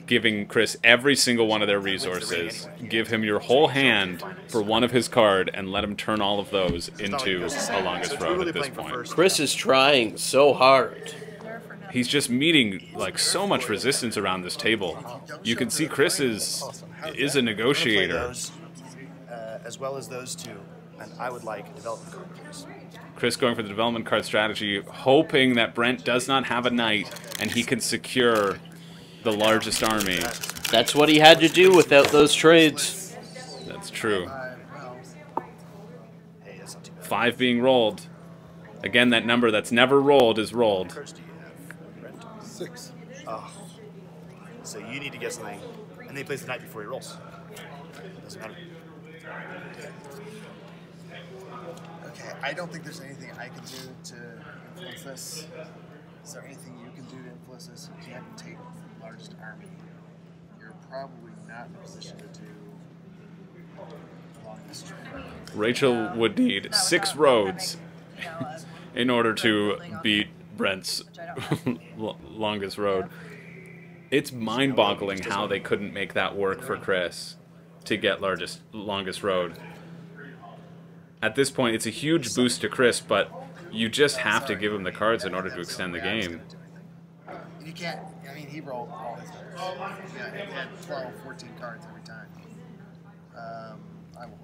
giving Chris every single one of their resources. Give him your whole hand for one of his card and let him turn all of those into a longest road at this point. Chris is trying so hard. He's just meeting like so much resistance around this table. You can see Chris is a negotiator. As well as those two, and I would like a development card, please. Chris going for the development card strategy, hoping that Brent does not have a knight and he can secure the largest army. That's what he had to do without those trades. That's true. 5 being rolled. Again, that number that's never rolled is rolled. 6. Oh. So you need to get something, and then he plays the knight before he rolls. Doesn't matter. Okay, I don't think there's anything I can do to influence this. Is there anything you can do to influence this? You can't take the largest army. You're probably not in a position to do longest trade. Rachel would need 6 roads in order to beat Brent's longest road. It's mind-boggling how they couldn't make that work for Chris to get longest road. At this point, it's a huge boost to Chris, but you just have to give him the cards in order to extend the game. You can't, I mean, he rolled all his cards. Yeah, he had 12, 14 cards every time.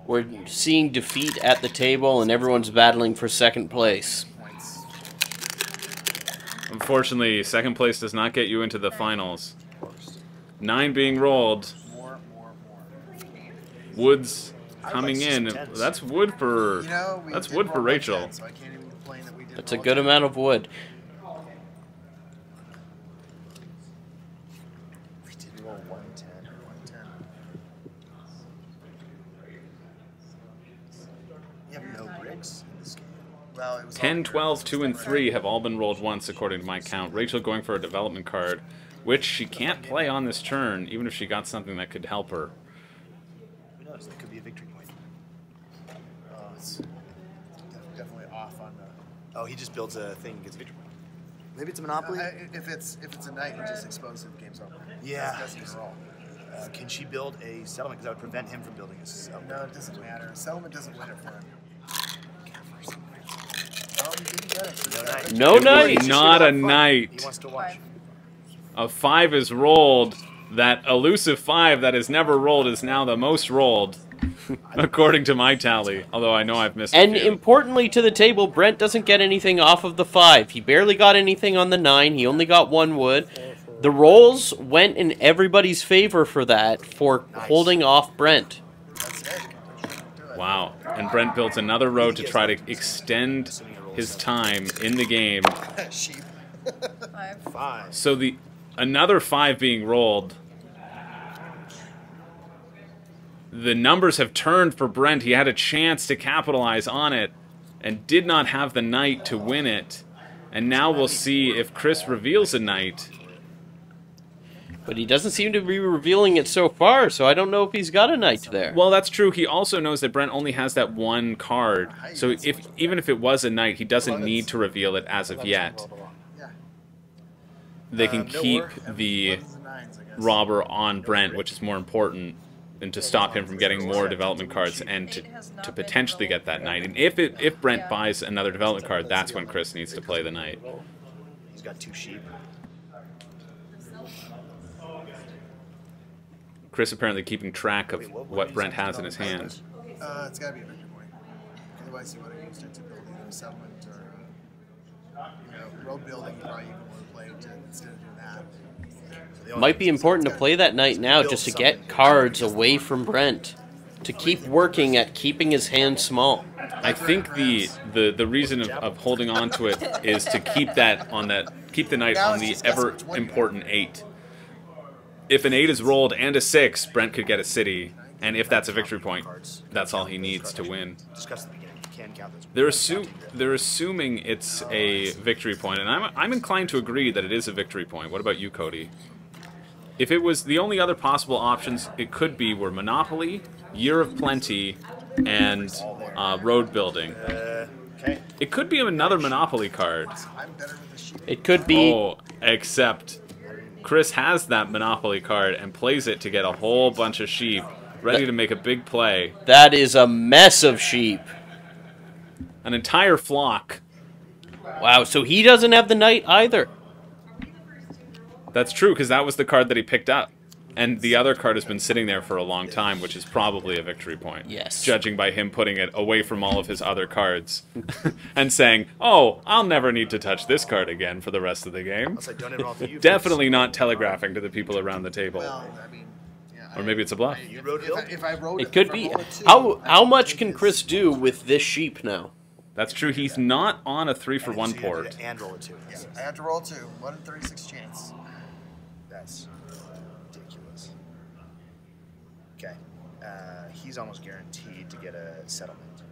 We're seeing defeat at the table, and everyone's battling for second place. Unfortunately, second place does not get you into the finals. 9 being rolled. Wood's coming in. That's wood for Rachel. That's a good amount of wood. We did roll 110. 110. You have no bricks in this game. Well, it was 10, 12, 2, and 3 have all been rolled once according to my count. Rachel going for a development card, which she can't play on this turn, even if she got something that could help her. Who knows? That could be a victory point. It's definitely off on the. Oh, he just builds a thing and gets a victory point. Maybe it's a monopoly. If it's a knight, he just exposes the game's over. Yeah. Doesn't even roll. Can she build a settlement? Because that would prevent him from building a settlement. No, it doesn't matter. Settlement doesn't win it for him. Oh, he didn't get it. No knight. No knight. Not a knight. He wants to watch. A 5 is rolled. That elusive 5 that is never rolled is now the most rolled, according to my tally. Although I know I've missed And a few. importantly to the table, Brent doesn't get anything off of the 5. He barely got anything on the 9. He only got 1 wood. The rolls went in everybody's favor for that, for holding off Brent. Wow. And Brent builds another road to try to extend his time in the game. Sheep. 5. So another 5 being rolled. The numbers have turned for Brent. He had a chance to capitalize on it and did not have the knight to win it. And now we'll see if Chris reveals a knight. But he doesn't seem to be revealing it so far, so I don't know if he's got a knight there. Well, that's true. He also knows that Brent only has that 1 card. So even if it was a knight, he doesn't need to reveal it as of yet. They can keep the robber on Brent, which is more important, and to stop him from getting more development cards and to potentially get that knight. And if Brent buys another development card, that's when Chris needs to play the knight. He's got 2 sheep. Chris apparently keeping track of what Brent has in his hand. It's got to be a victory point. Otherwise, you would have used it to build either a settlement or road building. You probably even want to play to instead of doing that. Might be important to play that knight now just to get cards away from Brent. To keep working at keeping his hand small. I think the reason of holding on to it is to keep the knight on the ever important 8. If an 8 is rolled and a 6, Brent could get a city, and if that's a victory point, that's all he needs to win. They're assuming it's a victory point, and I'm inclined to agree that it is a victory point. What about you, Cody? If it was the only other possible options, it could be were Monopoly, Year of Plenty, and road building. It could be another Monopoly card. It could be. Oh, except Chris has that Monopoly card and plays it to get a whole bunch of sheep ready to make a big play. That is a mess of sheep. An entire flock. Wow, so he doesn't have the knight either. That's true, because that was the card that he picked up. And the other card has been sitting there for a long time, which is probably a victory point. Yes. Judging by him putting it away from all of his other cards. And saying, oh, I'll never need to touch this card again for the rest of the game. Definitely not telegraphing to the people around the table. Well, I mean, yeah, Or maybe it's a bluff. if I wrote It could be. How much can Chris do with this sheep now? That's true. He's not on a 3-for-1 port. And roll a 2. Yeah, I have to roll 2. 1 in 36 chance. That's ridiculous. Okay. He's almost guaranteed to get a settlement.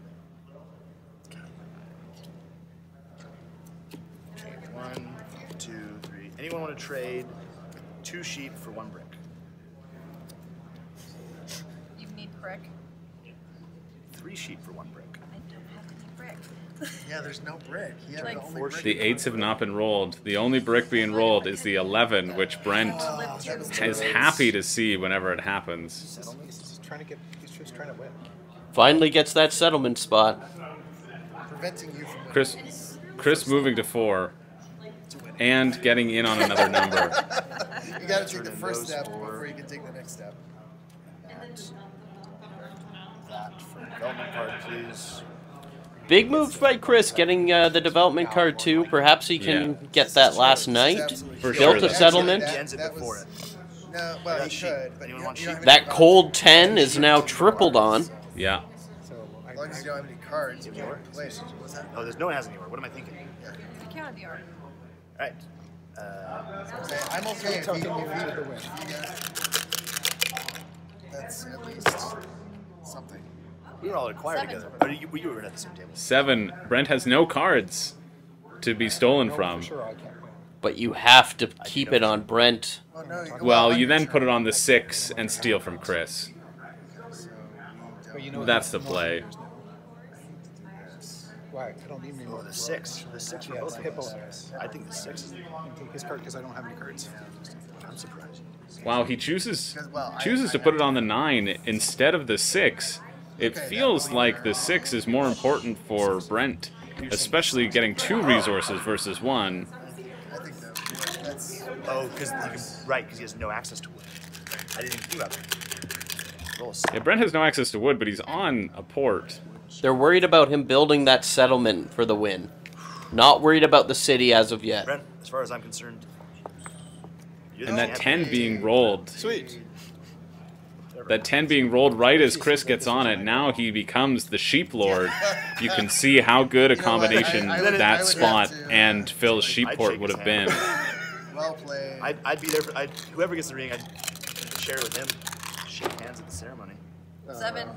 Okay, 1, 2, 3. Anyone want to trade 2 sheep for 1 brick? You need brick. 3 sheep for 1 brick. I don't have any brick. Yeah, there's no brick. He had Like the only 4 brick. The 8s have not been rolled. The only brick being rolled is the 11, which Brent is happy to see whenever it happens. He's just trying to get. He's just trying to win. Finally gets that settlement spot. Preventing you from Chris moving to 4 and getting in on another number. You got to take the first step before you can take the next step. That for development card, please. Big move by Chris, getting the development card too. Perhaps he can get that last night. For Built sure, a settlement. He ends it before it. No, well, he could. But Anyone want you don't have That any cold 10 is now tripled on. Yeah. So As long as you don't have any cards, you can't play it. What's that? Oh, there's no one has anywhere. What am I thinking? I counted the art. All right. Okay, I'm okay if that's at least something. We were all acquired 7. together. Oh, you were at the same table. 7. Brent has no cards to be stolen from. sure I can't win. But you have to keep it on Brent. Oh, no, Well, you then put it on the 6 and steal from Chris. But you know That's the play. Why? I don't need any more. Oh, the 6. The 6 for Yeah, both of Hippo us. has. I think the 6 is. I can take his card because I don't have any cards. I'm surprised. Wow, he chooses to put it on the 9 instead of the 6. It feels like the 6 is more important for Brent, especially getting 2 resources versus 1. I think that's Oh, because he has no access to wood. I didn't even think about that. Roll a 6. Yeah, Brent has no access to wood, but he's on a port. They're worried about him building that settlement for the win. Not worried about the city as of yet. Brent, as far as I'm concerned, you're And the that champion. 10 being rolled. Sweet. That 10 being rolled right as Chris gets on it. Now he becomes the Sheep Lord. You can see how good a combination I would that have spot to, and Phil's Sheep I'd Port shake would his have been. well played. I'd be there for whoever gets the ring. I'd share it with him. Shake hands at the ceremony. 7.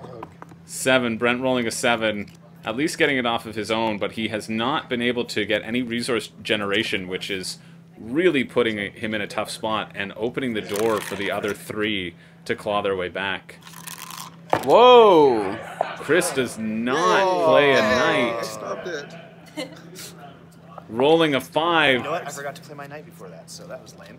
7, Brent rolling a 7. At least getting it off of his own, but he has not been able to get any resource generation, which is really putting him in a tough spot and opening the door for the other 3 to claw their way back. Whoa! Chris does not play a knight. Stop it. Rolling a You 5. know what? I forgot to play my knight before that, so that was lame.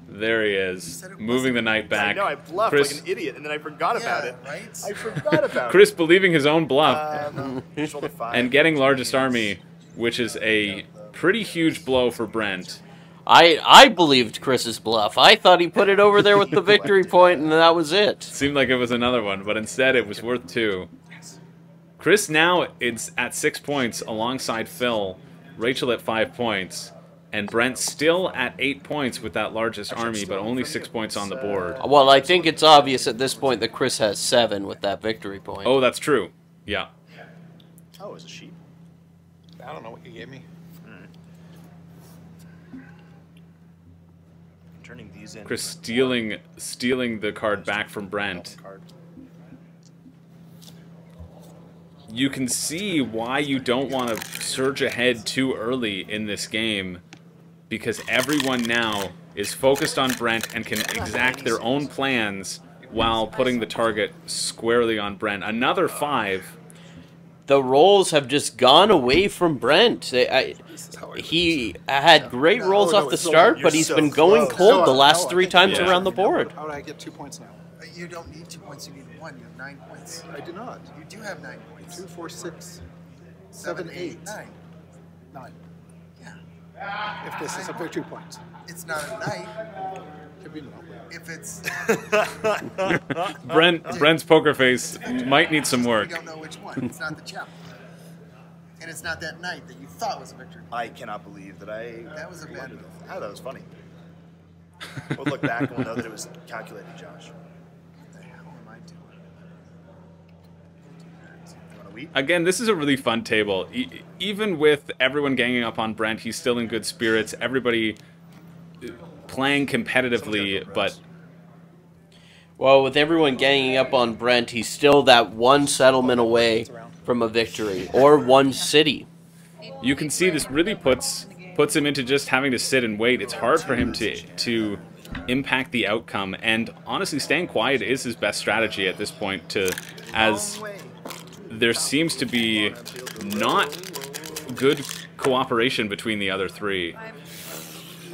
There he is, moving the knight I back. know I bluffed Chris, like an idiot, and then I forgot about it. right? I forgot about Chris believing his own bluff it. Just rolled a 5. and getting largest army, which is a pretty huge blow for Brent. I believed Chris's bluff. I thought he put it over there with the victory point, and that was it. Seemed like it was another one, but instead it was worth 2. Chris now is at 6 points alongside Phil, Rachel at 5 points, and Brent still at 8 points with that largest army, but only 6 points on the board. Well, I think it's obvious at this point that Chris has 7 with that victory point. Oh, that's true. Yeah. Oh, it was a sheep. I don't know what you gave me. Turning these in. Chris stealing the card back from Brent. Card. You can see why you don't want to surge ahead too early in this game, because everyone now is focused on Brent and can exact their own plans while putting the target squarely on Brent. Another 5. the rolls have just gone away from Brent. He had great rolls off the start, but he's been going cold the last 3 times around the board. How do I get 2 points now? You don't need 2 points. You need 1. You have 9 points. I do not. You do have 9 points. 2, 4, 6, 7, 8, 9. 9. Yeah. If this is up there, 2 points. It's not a night. Could be no. If it's Brent's poker face might need some we work. don't know which one. It's not the chapel. And it's not that night that you thought was a victory. I cannot believe that That was a bad move. I thought that was funny. We'll look back and we'll know that it was calculated, Josh. What the hell am I doing? You want a wheat? Again, this is a really fun table. Even with everyone ganging up on Brent, he's still in good spirits. Everybody playing competitively, but Well, with everyone ganging up on Brent, he's still that 1 settlement away from a victory, or 1 city. you can see this really puts him into just having to sit and wait. It's hard for him to impact the outcome, and honestly, staying quiet is his best strategy at this point. As there seems to be not good cooperation between the other 3.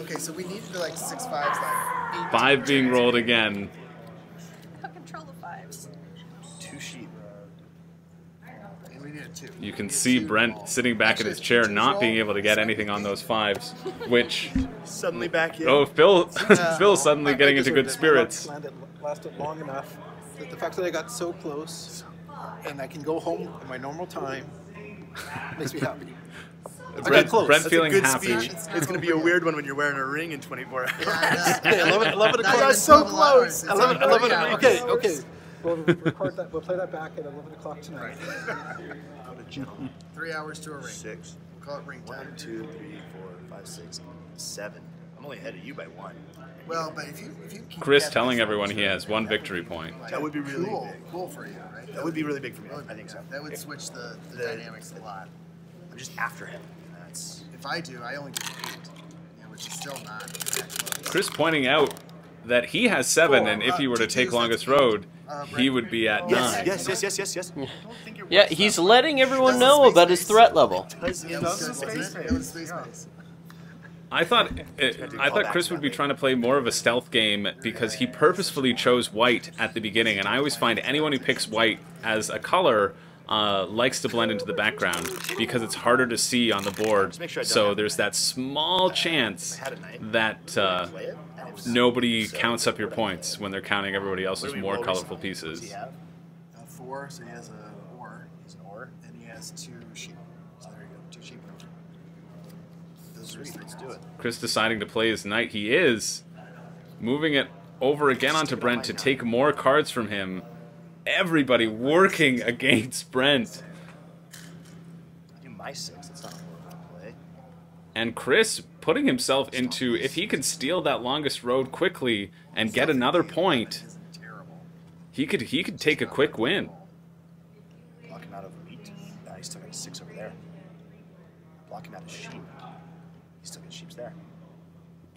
Okay, so we need to like 6 5s, like 8. 5 being rolled again. I'll control the 5s. 2 sheep. And we need a 2. You can see Brent sitting back in his chair, not being able to get anything on those 5s, which, Suddenly back in. oh, Phil's suddenly getting into good spirits. Lasted long enough that the fact that I got so close and I can go home at my normal time makes me happy. I got close. Brent That's feeling a good happy. speech. It's going to be a weird one when you're wearing a ring in 24 hours. Hey, 11 Not o'clock. even so 12 close. hours. It's 11, only okay, 3 hours. okay. We'll record that. We'll play that back at 11 o'clock tonight. 3 hours to a ring. 6. We'll call it ring 1, time. 2, 3, 4, 5, 6, 7. I'm only ahead of you by 1. Well, but if you keep Chris that telling much everyone longer, he has 1 victory point. like, That would be really cool, big. cool for you, right? That would be really big for me. That would- I think so. That would switch the the- dynamics a lot. I'm just after him. That's If I do, I only get 8, which is still not that close. Chris pointing out that he has 7, and if he were to take longest road, he would be at 9. yes. Don't think it Yeah, works he's that letting everyone know about his threat level. way. Does That was good, wasn't it? That was space base. I thought Chris would be trying to play more of a stealth game because he purposefully chose white at the beginning, and I always find anyone who picks white as a color likes to blend into the background because it's harder to see on the board. So there's that small chance that nobody counts up your points when they're counting everybody else's more colorful pieces. 4, so he has a ore. He's an ore, and he has 2 sheep. So there you go, 2 sheep. Those are his 3. Let's do it. Chris deciding to play his knight. He is moving it over again onto Brent to take more cards from him. Everybody working against Brent. I do my 6. It's not a horrible play. And Chris putting himself into, if he can steal that longest road quickly and get another point, he could take a quick win. Blocking out of wheat. He's still got a 6 over there. Blocking out of sheep. He's still got sheeps there.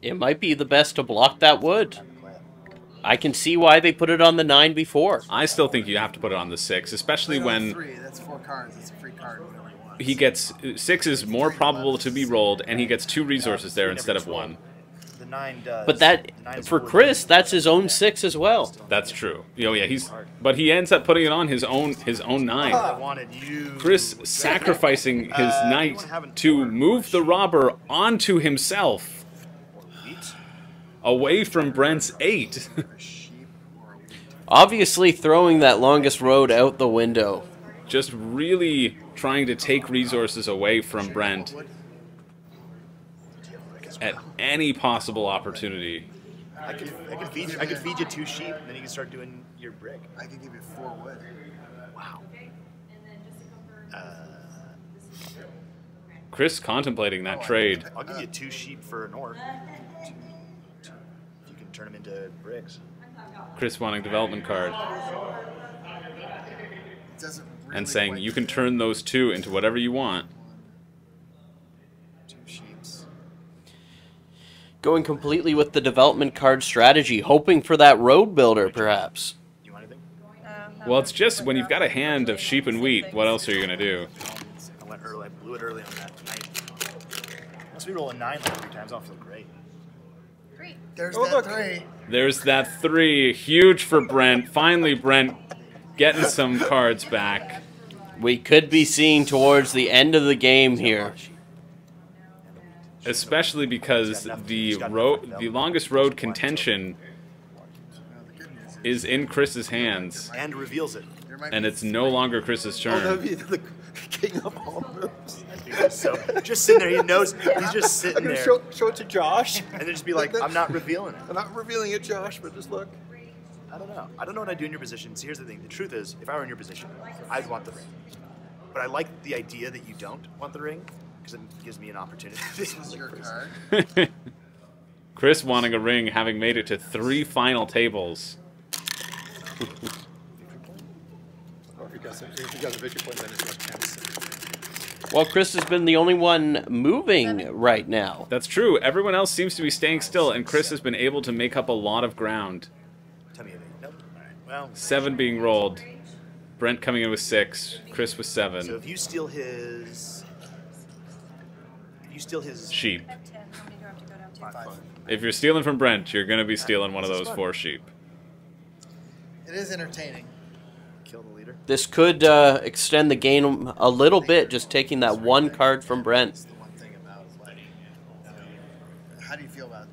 It might be the best to block that wood. I can see why they put it on the 9 before. I still think you have to put it on the 6, especially when 3, that's 4 cards. It's a free card, whatever you want. he gets 6 is more probable to be rolled, and he gets 2 resources there instead of 1. The 9 does. But that, The 9's for wood. Chris, that's his own 6 as well. That's true. Oh yeah, but he ends up putting it on his own 9. I wanted you. Chris sacrificing his knight to move the robber onto himself, Wheat. away from Brent's 8. A sheep or a wheat. Obviously throwing that longest road out the window. Just really trying to take resources away from Brent at any possible opportunity. I could feed you 2 sheep, and then you can start doing your brick. I could give you 4 wood. Wow. Chris contemplating that trade. I'll give you 2 sheep for an orc. You can turn them into bricks. Chris wanting development card It doesn't really and saying quite you can fit. turn those 2 into whatever you want. 2 sheeps. Going completely with the development card strategy, hoping for that road builder, perhaps. You want anything? Well, it's just when you've got a hand of sheep and wheat, what else are you going to do? I went early. I blew it early on that tonight. Must be rolling 9 like 3 times. I don't feel great. 3. There's Oh, that look. 3. There's that 3. Huge for Brent. Finally, Brent getting some cards back. We could be seeing towards the end of the game here. Especially because the longest road contention is in Chris's hands. And reveals it. And it's no longer Chris's Oh, that'd turn. be the king of all moves. So just sitting there, he knows he's just I'm sitting gonna there, show it to Josh. and then just be like, "I'm not revealing it." I'm not revealing it, Josh, but just look. I don't know. I don't know what I'd do in your position. So here's the thing: the truth is, if I were in your position, I'd want the ring. But I like the idea that you don't want the ring because it gives me an opportunity. This was your card. Chris wanting a ring, having made it to 3 final tables. Or if he does a victory point, then it's like 10. Well, Chris has been the only one moving right now. That's true. Everyone else seems to be staying still, and Chris has been able to make up a lot of ground. Tell me anything. Nope. All right. Well, 7 being rolled. Brent coming in with 6. Chris with 7. so if you steal his, Sheep. At 10, how many do I have to go down to? 5. If you're stealing from Brent, you're going to be stealing one of those 4 sheep. It is entertaining. kill the leader. This could extend the game a little bit, just taking that 1 card from Brent. That's the one thing about like, how do you feel about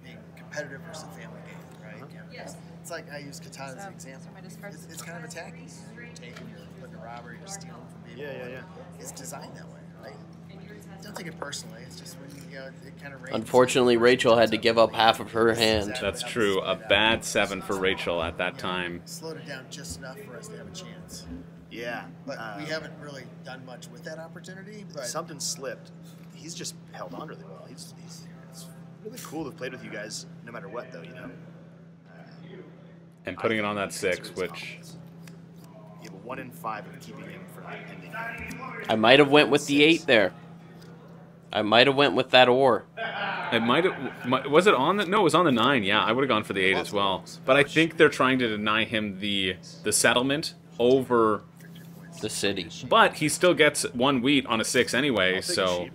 being competitive versus a family game, right? Yes. It's like I use Catan as an example. So my discard- It's kind of attacking. You're taking, you're putting a robber, you're stealing from people. Yeah. It's designed that way, right? Don't take it personally. It's just when it kind of rains. Unfortunately, Rachel had to give up half of her hand. That's true. A bad 7 for Rachel at that time. Slowed it down just enough for us to have a chance. Yeah. But we haven't really done much with that opportunity. But Something slipped. He's just held on really well. It's really cool to have played with you guys, no matter what, though. And putting it on that 6, which... You have a 1 in 5 of keeping him from ending. I might have went with the 8 there. I might have went with that ore. It might have... Was it on the... No, it was on the 9. Yeah, I would have gone for the 8 as well. But I think they're trying to deny him the settlement over... The city. But he still gets 1 wheat on a 6 anyway, I'll take a so... sheep.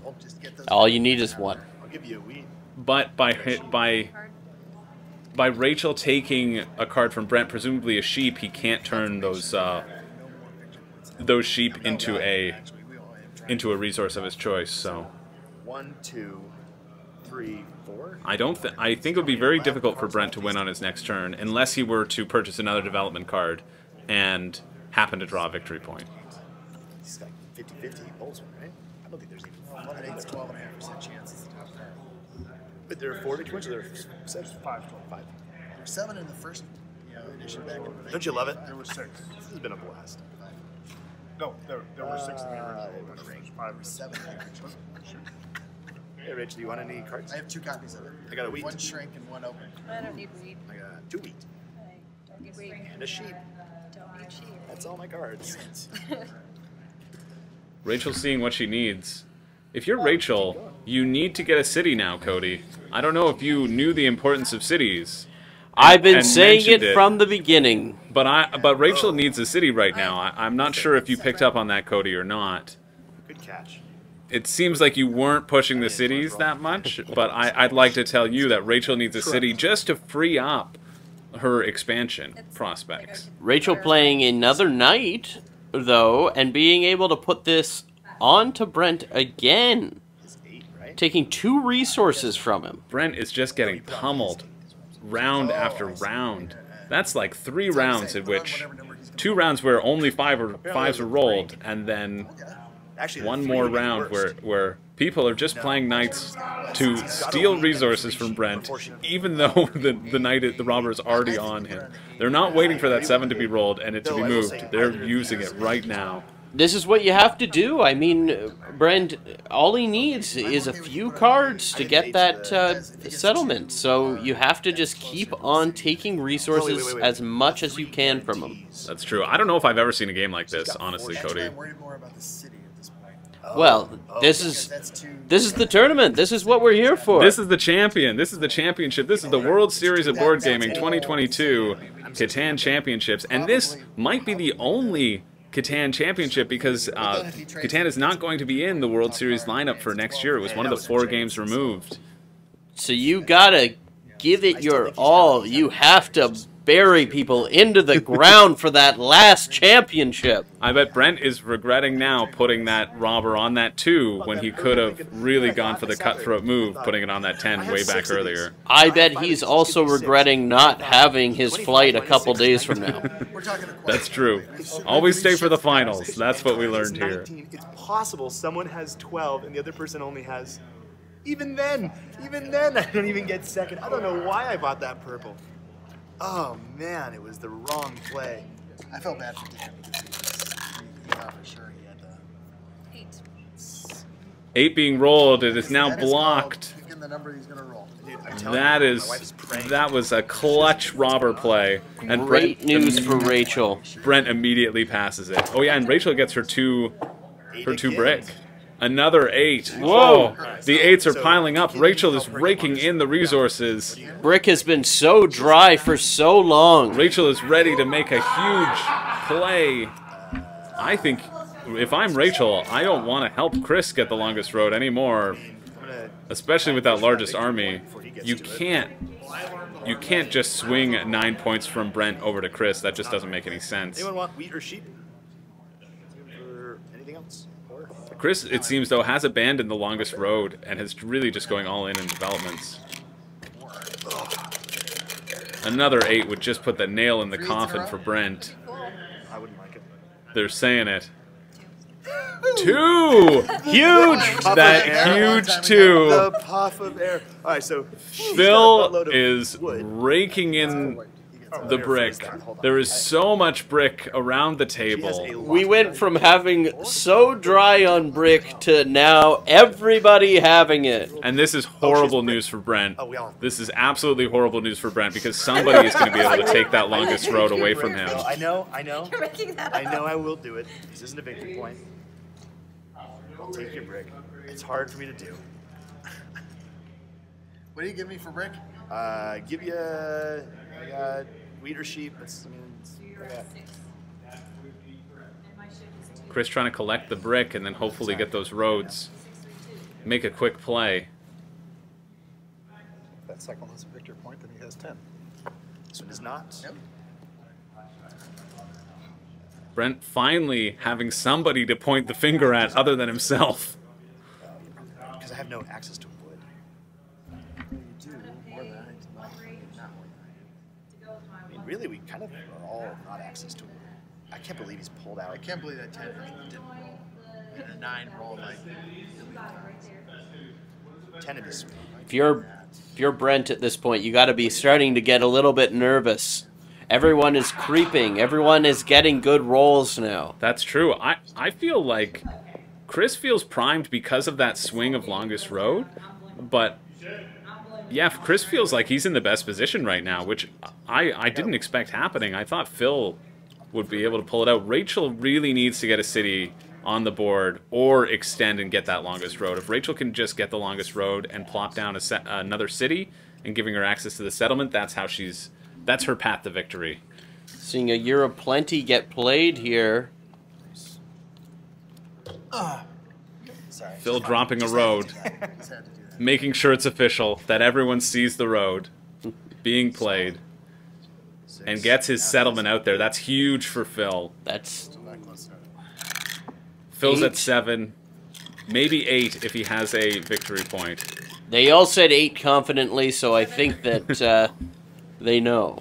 All you need is 1. I'll give you a wheat. But by Rachel taking a card from Brent, presumably a sheep, he can't turn those sheep into a resource of his choice. So 1, 2, 3, 4. I think it would be very difficult for Brent to win on his next turn unless he were to purchase another development card and happen to draw a victory point. He's got 50-50 pulls one, right? I don't think there's even 11/8's 12.5% chance. It's the top card. But there are 4 victory points, or there are 6? 5. There's 7 in the first edition back in the Don't you love it? There was 6. This has been a blast. No, there were 6 in the original. There's 5 or 7 in the original. Hey, Rich, do you want any cards? I have 2 copies of it. I got a wheat. 1 shrink and 1 open. I don't need wheat. I got 2 wheat I don't need wheat. and a sheep. Don't need sheep. That's all my cards. Rachel's seeing what she needs. If you're Rachel, you need to get a city now, Cody. I don't know if you knew the importance of cities. I've been and saying mentioned it it. from the beginning. But Rachel needs a city right now. I'm not sure if you picked up on that, Cody, or not. Good catch. It seems like you weren't pushing the cities that much, but I'd like to tell you that Rachel needs a city just to free up her expansion prospects. Rachel playing another knight, though, and being able to put this onto Brent again. It's 8, right? Taking 2 resources from him. Brent is just getting pummeled round after round. That's like 3 rounds in which 2 rounds where only 5s were rolled, and then Actually, 1 the more 3 would be round worse. where people are just playing knights to steal resources from Brent, even though the robber is already on him. They're not waiting for that 7 to be rolled and it to be moved. They're using it right now. This is what you have to do. I mean, Brent, all he needs is a few cards to get that settlement. So you have to just keep on taking resources as much as you can from him. That's true. I don't know if I've ever seen a game like this, honestly, Actually, Cody. I'm worried more about the city at this point. Well, this is the tournament. This is what we're here for. This is the champion. This is the championship. This is the World Series of Board Gaming 2022 Catan Championships. And this might be the only Catan Championship because Catan is not going to be in the World Series lineup for next year. It was one of the 4 games removed. So you gotta give it your all. You have to bury people into the ground for that last championship. I bet Brent is regretting now putting that robber on that 2 when he could have really gone for the cutthroat move, putting it on that 10 way back earlier. I bet he's also regretting not having his flight a couple days from now. That's true. Always stay for the finals. That's what we learned here. It's possible someone has 12 and the other person only has... Even then, I don't even get second. I don't know why I bought that purple. Oh man, it was the wrong play. I felt bad for Dan because he thought for sure he had 8. 8 being rolled. It is now blocked. Picking the number he's gonna roll. Dude, That was a clutch robber play. And Great news for Rachel. Brent immediately passes it. Oh yeah, and Rachel gets her 2 brick. Another 8. Whoa! The 8s are piling up. Rachel is raking in the resources. Brick has been so dry for so long. Rachel is ready to make a huge play. I think if I'm Rachel, I don't want to help Chris get the longest road anymore. Especially with that largest army. You can't just swing 9 points from Brent over to Chris. That just doesn't make any sense. Anyone want wheat or sheep? Or anything else? Chris, it seems, though, has abandoned the longest road and is really just going all in developments. Another 8 would just put the nail in the coffin for Brent. I wouldn't like it. They're saying it. 2! Huge! That huge 2. The puff of air. All right, so Phil is raking in the brick. There is so much brick around the table. We went from having so dry on brick to now everybody having it. And this is horrible news for Brent. This is absolutely horrible news for Brent because somebody is going to be able to take that longest road away from him. I know. You're making that up. I know I will do it. This isn't a victory point. I'll take your brick. It's hard for me to do. What do you give me for brick? Give you I got wheat or sheep. Chris trying to collect the brick and then hopefully get those roads. Make a quick play. That second one's a victory point, then he has 10. This one is not. Yep. Brent finally having somebody to point the finger at other than himself. Because I have no access to wood. You do more than I did not. I mean, really, we kind of are all not access to wood. I can't believe he's pulled out. I can't believe that 10 didn't roll. And a 9 rolled like 10 of this. If you're Brent at this point, you got to be starting to get a little bit nervous. Everyone is creeping. Everyone is getting good rolls now. That's true. I feel like Chris feels primed because of that swing of longest road, but yeah, Chris feels like he's in the best position right now, which I didn't expect happening. I thought Phil would be able to pull it out. Rachel really needs to get a city on the board or extend and get that longest road. If Rachel can just get the longest road and plop down another city and giving her access to the settlement, that's her path to victory. Seeing a Year of Plenty get played here. sorry. Phil dropping a road, making sure it's official, that everyone sees the road being played, and gets his settlement out there. That's huge for Phil. That's Phil's 8. at 7, maybe 8 if he has a victory point. They all said 8 confidently, so I think that they know.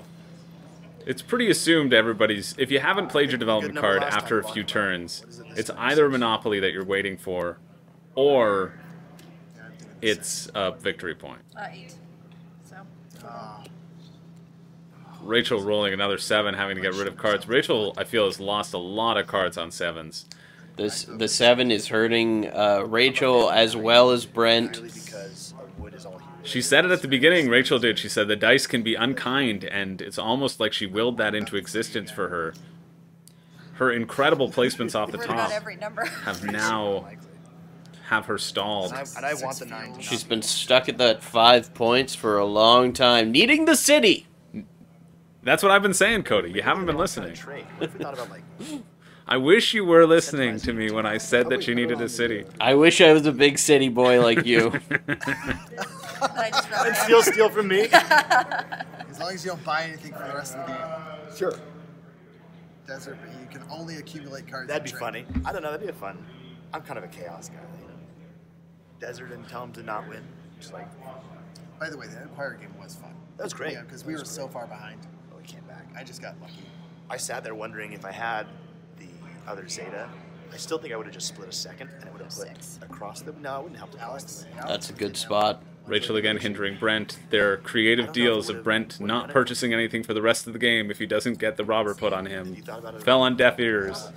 It's pretty assumed everybody's... If you haven't played your development card after a few turns, it's either a Monopoly that you're waiting for, or it's a victory point. 8. So. Rachel rolling another 7, having to get rid of cards. Rachel, I feel, has lost a lot of cards on 7s. The 7 is hurting Rachel as well as Brent. She said it at the beginning, Rachel did. She said the dice can be unkind, and it's almost like she willed that into existence for her. Her incredible placements off the top every number. have now have her stalled. And I want the 9 to She's been stuck at that 5 points for a long time, needing the city. That's what I've been saying, Cody. You haven't been listening. trade. What if we thought about like I wish you were listening to me when I said that she needed a city. I wish I was a big city boy like you. I just rather steal from me? As long as you don't buy anything for the rest of the game. Sure. Desert, but you can only accumulate cards. That'd in be trade. funny. I don't know. That'd be fun. I'm kind of a chaos guy. You know? Desert and tell him to not win. Just like By the way, the Empire game was fun. that was great. Yeah, because we were so far behind. Oh, we came back. I just got lucky. I sat there wondering if I had the other Zeta. I still think I would have just split a second and it would have put across the. No, it wouldn't help the cost. That's a good spot. Rachel again hindering Brent. Their creative deals of Brent not purchasing anything for the rest of the game if he doesn't get the robber put on him fell on deaf ears.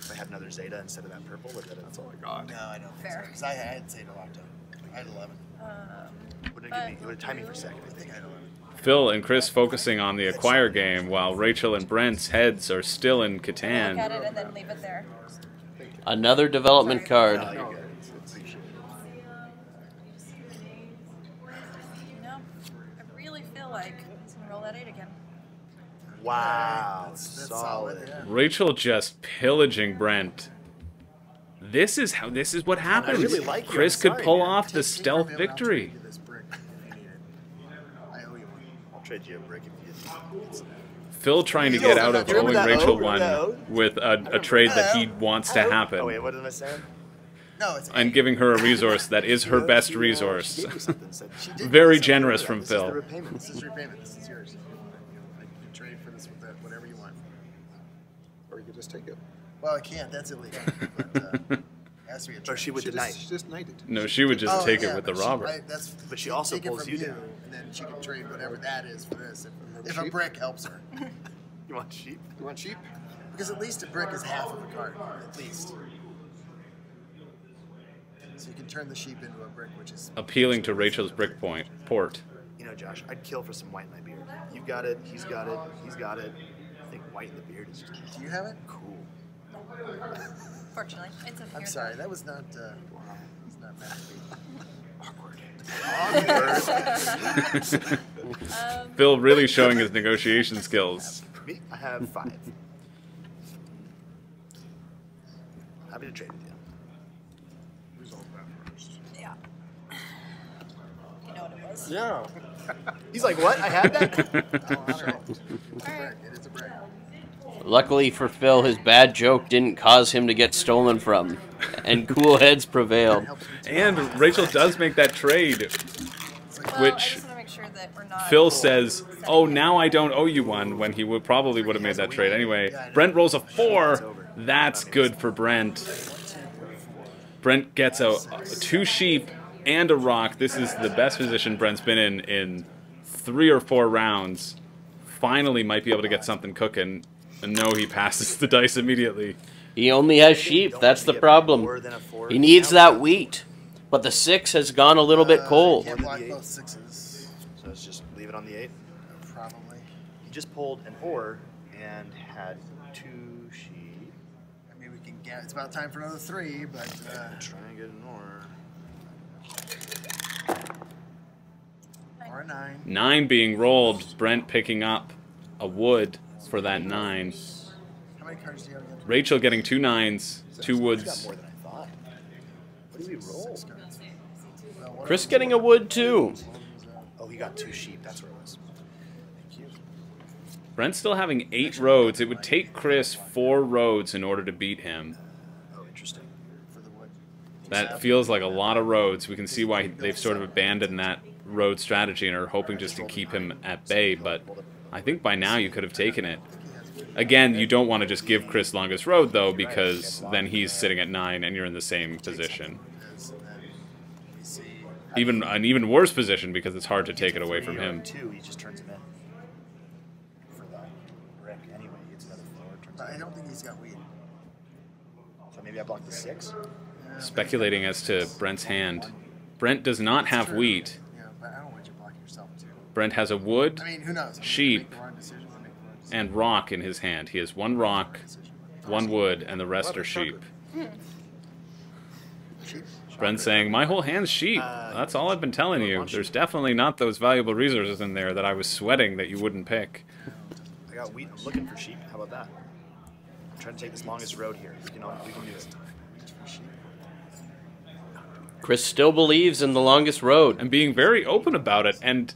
If I had another Zeta instead of that purple, that's all I got. No, I don't think Fair. so. Because I had Zeta locked up. I had 11. Wouldn't it give me? It would have timed me for a second. I think I had 11. Phil and Chris focusing on the acquire game while Rachel and Brent's heads are still in look at Catan. it and then leave it there. Another development card. No, you're good. Appreciate it. You know, I really feel like he's gonna roll that 8 again. Wow, That's solid. yeah. Rachel just pillaging Brent. This is what happens. really like you. Chris I'm could sorry, pull man. off the Take stealth from him and I'll victory. trade you this brick if you need it. I owe you one. I'll trade you a brick if you. Phil trying to Yo, get out of remember owing that Rachel ode? one Remember that ode? with a trade that he wants to Oh happen, wait, what am I saying? No, it's and giving her a resource that is her best She resource. gave me something, said, She did Very give me generous something. from This is the Phil. repayment. This is repayment. This is yours. You can trade for this with that, whatever you want. Or you could just take it. Well, I can't. That's illegal. But it has to be a trade. Or she would She deny. just knighted. No, she would just Oh, take yeah, it with the but she- robber. that's, But she she'd also take it pulls from you down. and then she can trade whatever that is for this. If a sheep? brick helps her, You want sheep? You want sheep? because at least a brick is half of a card, at least. So you can turn the sheep into a brick, which is Appealing to Rachel's brick port. You know, Josh, I'd kill for some white in my beard. You got it. He's got it. He's got it. I think white in the beard is just Do you have it? cool. Fortunately, it's a I'm sorry, that was not. It's not meant to be. Awkward. Phil really showing his negotiation skills. Me, I have 5. Happy to trade with you. Resolve that first. Yeah. You know what it was. Yeah. He's like, what? I had that? Oh, I don't know. It's a brick. It is a brick. Luckily for Phil, his bad joke didn't cause him to get stolen from, and cool heads prevailed. And Rachel does make that trade, Well, I which just want to make sure that we're not. Phil says, "Oh, now I don't owe you one," when he probably would have made that trade anyway. Brent rolls a 4. That's good for Brent. Brent gets a 2 sheep and a rock. This is the best position Brent's been in 3 or 4 rounds. Finally might be able to get something cooking. And no, he passes the dice immediately. He only has sheep, that's the problem. He needs that wheat. But the 6 has gone a little bit cold. Can't block both 6s. So let's just leave it on the 8. Probably. He just pulled an ore and had 2 sheep. I mean, we can get. It's about time for another 3, but. Try and get an ore. Or a 9. 9 being rolled, Brent picking up a wood for that 9. How many cards do you have again? Rachel getting 2 9s, 2 He's got woods. more than I thought. What did we roll? 6 cards. Well, one Chris of getting a wood too. Oh, he got 2 sheep. That's what it was. Thank you. Brent's still having 8 roads. It would take Chris 4 roads in order to beat him. Oh, interesting. for the wood. That feels like a lot of roads. We can see why they've sort of abandoned that road strategy and are hoping just to keep him at bay, but I think by now you could have taken it. Again, you don't want to just give Chris longest road, though, because then he's sitting at 9 and you're in the same position. Is, and then we see. Even an even worse position because it's hard to take it away from 3 or him. 2, he just turns him in. For the brick anyway, he gets another 4. Turns But I him don't think he's got weed. in. So maybe I block the 6. Speculating as to Brent's hand. Brent does not have wheat. Yeah, but I don't want you blocking yourself too. Brent has a wood I mean, who knows? Sheep. Make the wrong decisions, I make the wrong decisions. and rock in his hand. He has 1 rock, 1 wood, and the rest are sheep. Brent's saying, my whole hand's sheep. That's all I've been telling you. There's definitely not those valuable resources in there that I was sweating that you wouldn't pick. I got wheat. I'm looking for sheep. How about that? I'm trying to take this longest road here. We can do it. Chris still believes in the longest road. And being very open about it. And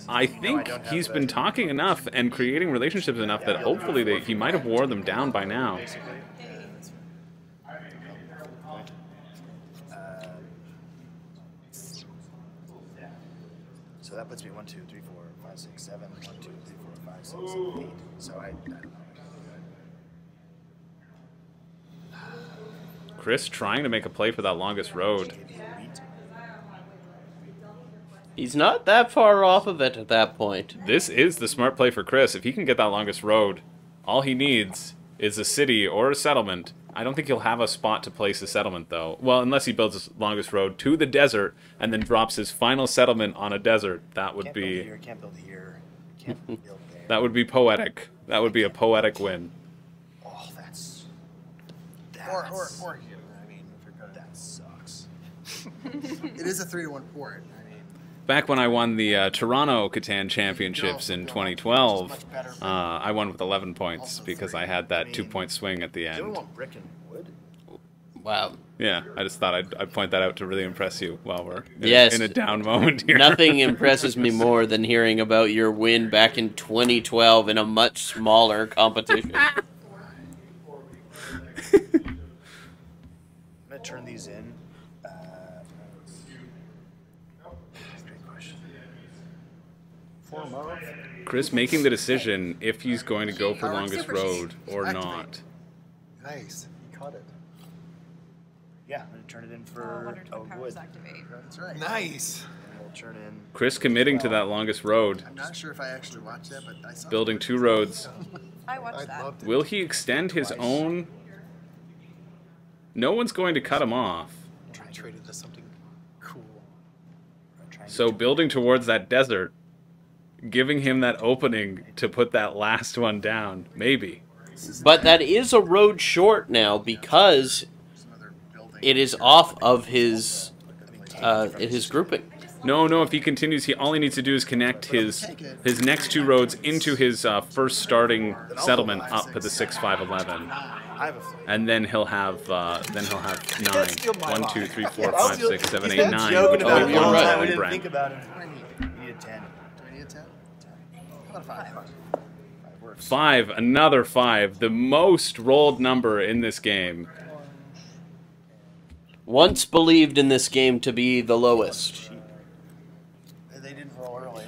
I think he's been talking enough and creating relationships enough that hopefully he might have wore them down by now. So that puts me 1, 2, 3, 4, 5, 6, 7. 1, 2, 3, 4, 5, 6, 7, 8. So I don't know. Chris trying to make a play for that longest road. He's not that far off of it at that point. This is the smart play for Chris. If he can get that longest road, all he needs is a city or a settlement. I don't think he'll have a spot to place a settlement, though. Well, unless he builds his longest road to the desert and then drops his final settlement on a desert. That would be... Can't build here. Can't build there. That would be poetic. That would be a poetic win. Oh, that's... Or here. I mean, if you're gonna... That sucks. It is a 3-to-1 port. I mean, Back when I won the Toronto Catan Championships in 2012, I won with 11 points because I had that 2-point swing at the Do we end. want brick and wood? Wow. Yeah, I just thought I'd point that out to really impress you while we're in a down moment here. Nothing impresses me more than hearing about your win back in 2012 in a much smaller competition. I'm going to turn these in. Great question. form of. Chris making the decision if he's going to go for longest road or not. Nice. He caught it. Yeah, I'm going to turn it in for wood. That's right. Nice. And we'll turn in... Chris committing to that longest road. I'm not sure if I actually watched that, but I saw Building 2 roads. I watched that. Will he extend his own? No one's going to cut him off. Try and trade it to something cool. So building towards that desert, giving him that opening to put that last one down, maybe. But that is a road short now because it is off of his grouping. No, if he continues, all he needs to do is connect his next 2 roads into his first starting settlement up at the 6, 5, 11. And then he'll have 9. 1, 2, 3, 4, 5, 6, 7, 8, 9. Which will be You're one right. behind We didn't Brent. think about it. We need a 10. Do I need a 10? How about a 5? 5 works. 5, another 5, the most rolled number in this game. Once believed in this game to be the lowest. They didn't roll early.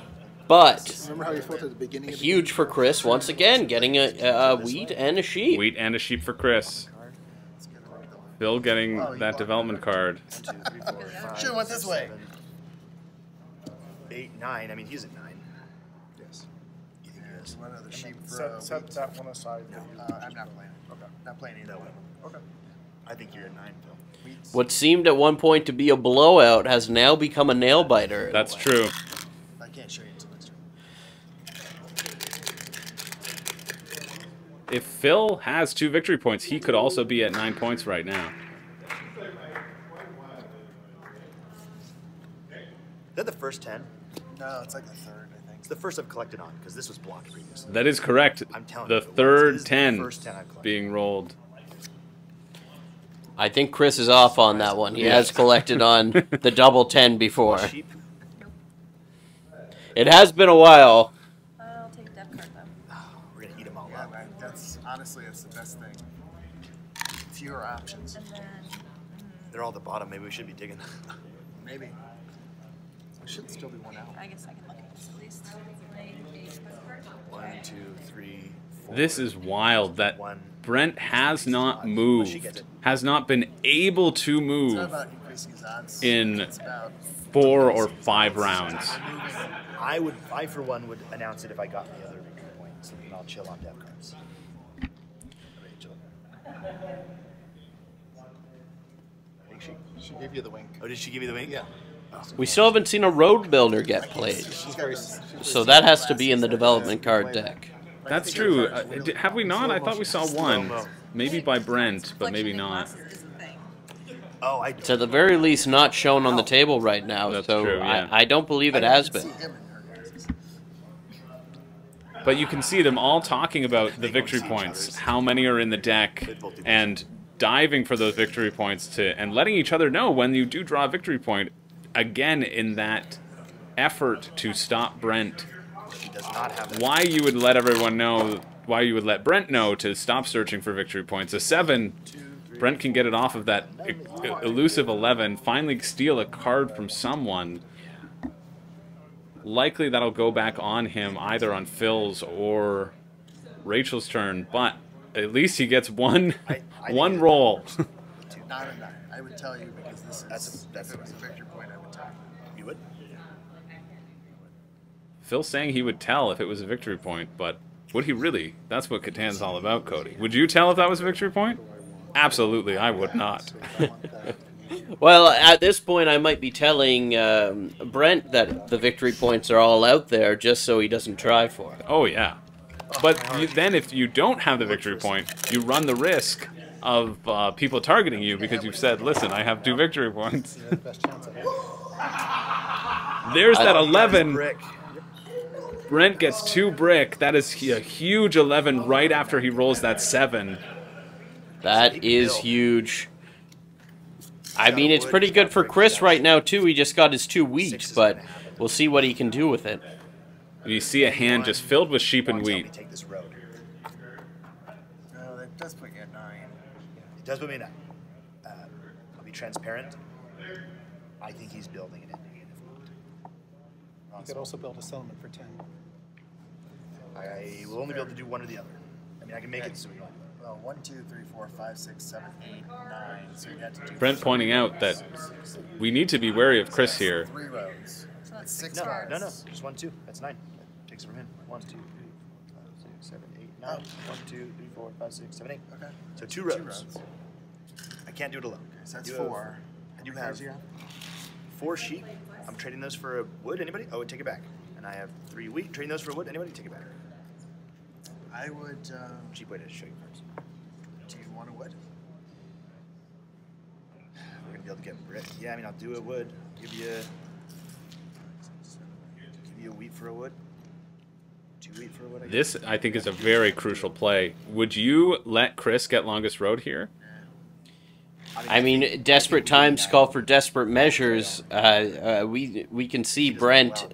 But Remember how you felt at the beginning of the huge for Chris once again, getting a wheat and a sheep. Wheat and a sheep for Chris. Bill getting that development card. 1, 2, 3, 4, 5, Should've went this 6, way. 7, 8, 9. I mean, he's at 9. Yes. You think he is? One other sheep for Set that one aside. I'm not playing. Okay. Not playing either one. Okay. I think you're at 9, Phil. What seemed at one point to be a blowout has now become a nail biter. That's true. I can't show you until next turn. If Phil has 2 victory points, he could also be at 9 points right now. Is that the first 10? No, it's like the third, I think. It's the first I've collected on, because this was blocked previously. That is correct. I'm telling The you, this third is the 10 first 10 I've collected. being rolled. I think Chris is off on that one. He has collected on the double 10 before. Sheep. It has been a while. I'll take a depth card though. We're going to eat them all Yeah, up. man, that's honestly, it's the best thing. Fewer options. And then They're all at the bottom. Maybe we should be digging. Maybe. We should still be one out. I guess I can look at this at least. 1, 2, 3, 4. This is wild that 1. Brent has not moved, has not been able to It's not move about increasing his odds. in It's about 4 or 5 rounds. I for one would announce it if I got the other victory points, and I'll chill on death cards. She gave you the wink. Oh, did she give you the wink? Yeah. We still haven't seen a road builder get played. She's very. So that has to be in the development card deck. That's true. Have we not? I thought we saw one. Maybe by Brent, but maybe not. Is the thing. Oh, I It's at the very least not shown on the table right now, That's so true, yeah. I don't believe it has been. But you can see them all talking about the victory points, how many are in the deck, and diving for those victory points and letting each other know when you do draw a victory point. Again, in that effort to stop Brent, why you would let everyone know, why you would let Brent know to stop searching for victory points. A 7, Brent can get it off of that elusive 11, finally steal a card from someone. Likely that'll go back on him either on Phil's or Rachel's turn, but at least he gets one roll. Not a 9. I would tell you because this is that's a victory point. I would tell you. You would. Phil's saying he would tell if it was a victory point, but would he really? That's what Catan's all about, Cody. Would you tell if that was a victory point? Absolutely, I would not. Well, at this point, I might be telling Brent that the victory points are all out there just so he doesn't try for it. Oh, yeah. But then if you don't have the victory point, you run the risk of people targeting you because you've said, listen, I have 2 victory points. There's that 11. Brent gets 2 brick. That is a huge 11 right after he rolls that 7. That is huge. I mean, it's pretty good for Chris right now, too. He just got his 2 wheat, but we'll see what he can do with it. You see a hand just filled with sheep and wheat. No, that does put you at 9. It does put me at 9. I'll be transparent. I think he's building an ending. You could also build a settlement for 10. I will only be able to do one or the other. I mean, I can make it so we don't. Well, 1, 2, 3, 4, 5, 6, 7, 8, 9. So you had to do Brent pointing out that we need to be wary of Chris here. 3 rows. So that's 6 6 cards. No, just 1, 2. That's 9. That takes it from him. 1, 2, 3, 4, 5, 6, 7, 8, 9. 1, 2, 3, 4, 5, 6, 7, 8. Okay. So 2 rows. I can't do it alone. Okay, so that's 4. I do have 4 sheep. I'm trading those for a wood. Anybody? Oh, take it back. And I have 3 wheat. Trading those for wood. Anybody? Take it back. I would. Cheap way to show you cards. Do you want a wood? We're gonna be able to get brick. Yeah, I mean, I'll do a wood. Give you a wheat for a wood. 2 wheat for a wood. This, I think, is a very crucial play. Would you let Chris get longest road here? I mean, desperate times call for desperate measures. We can see Brent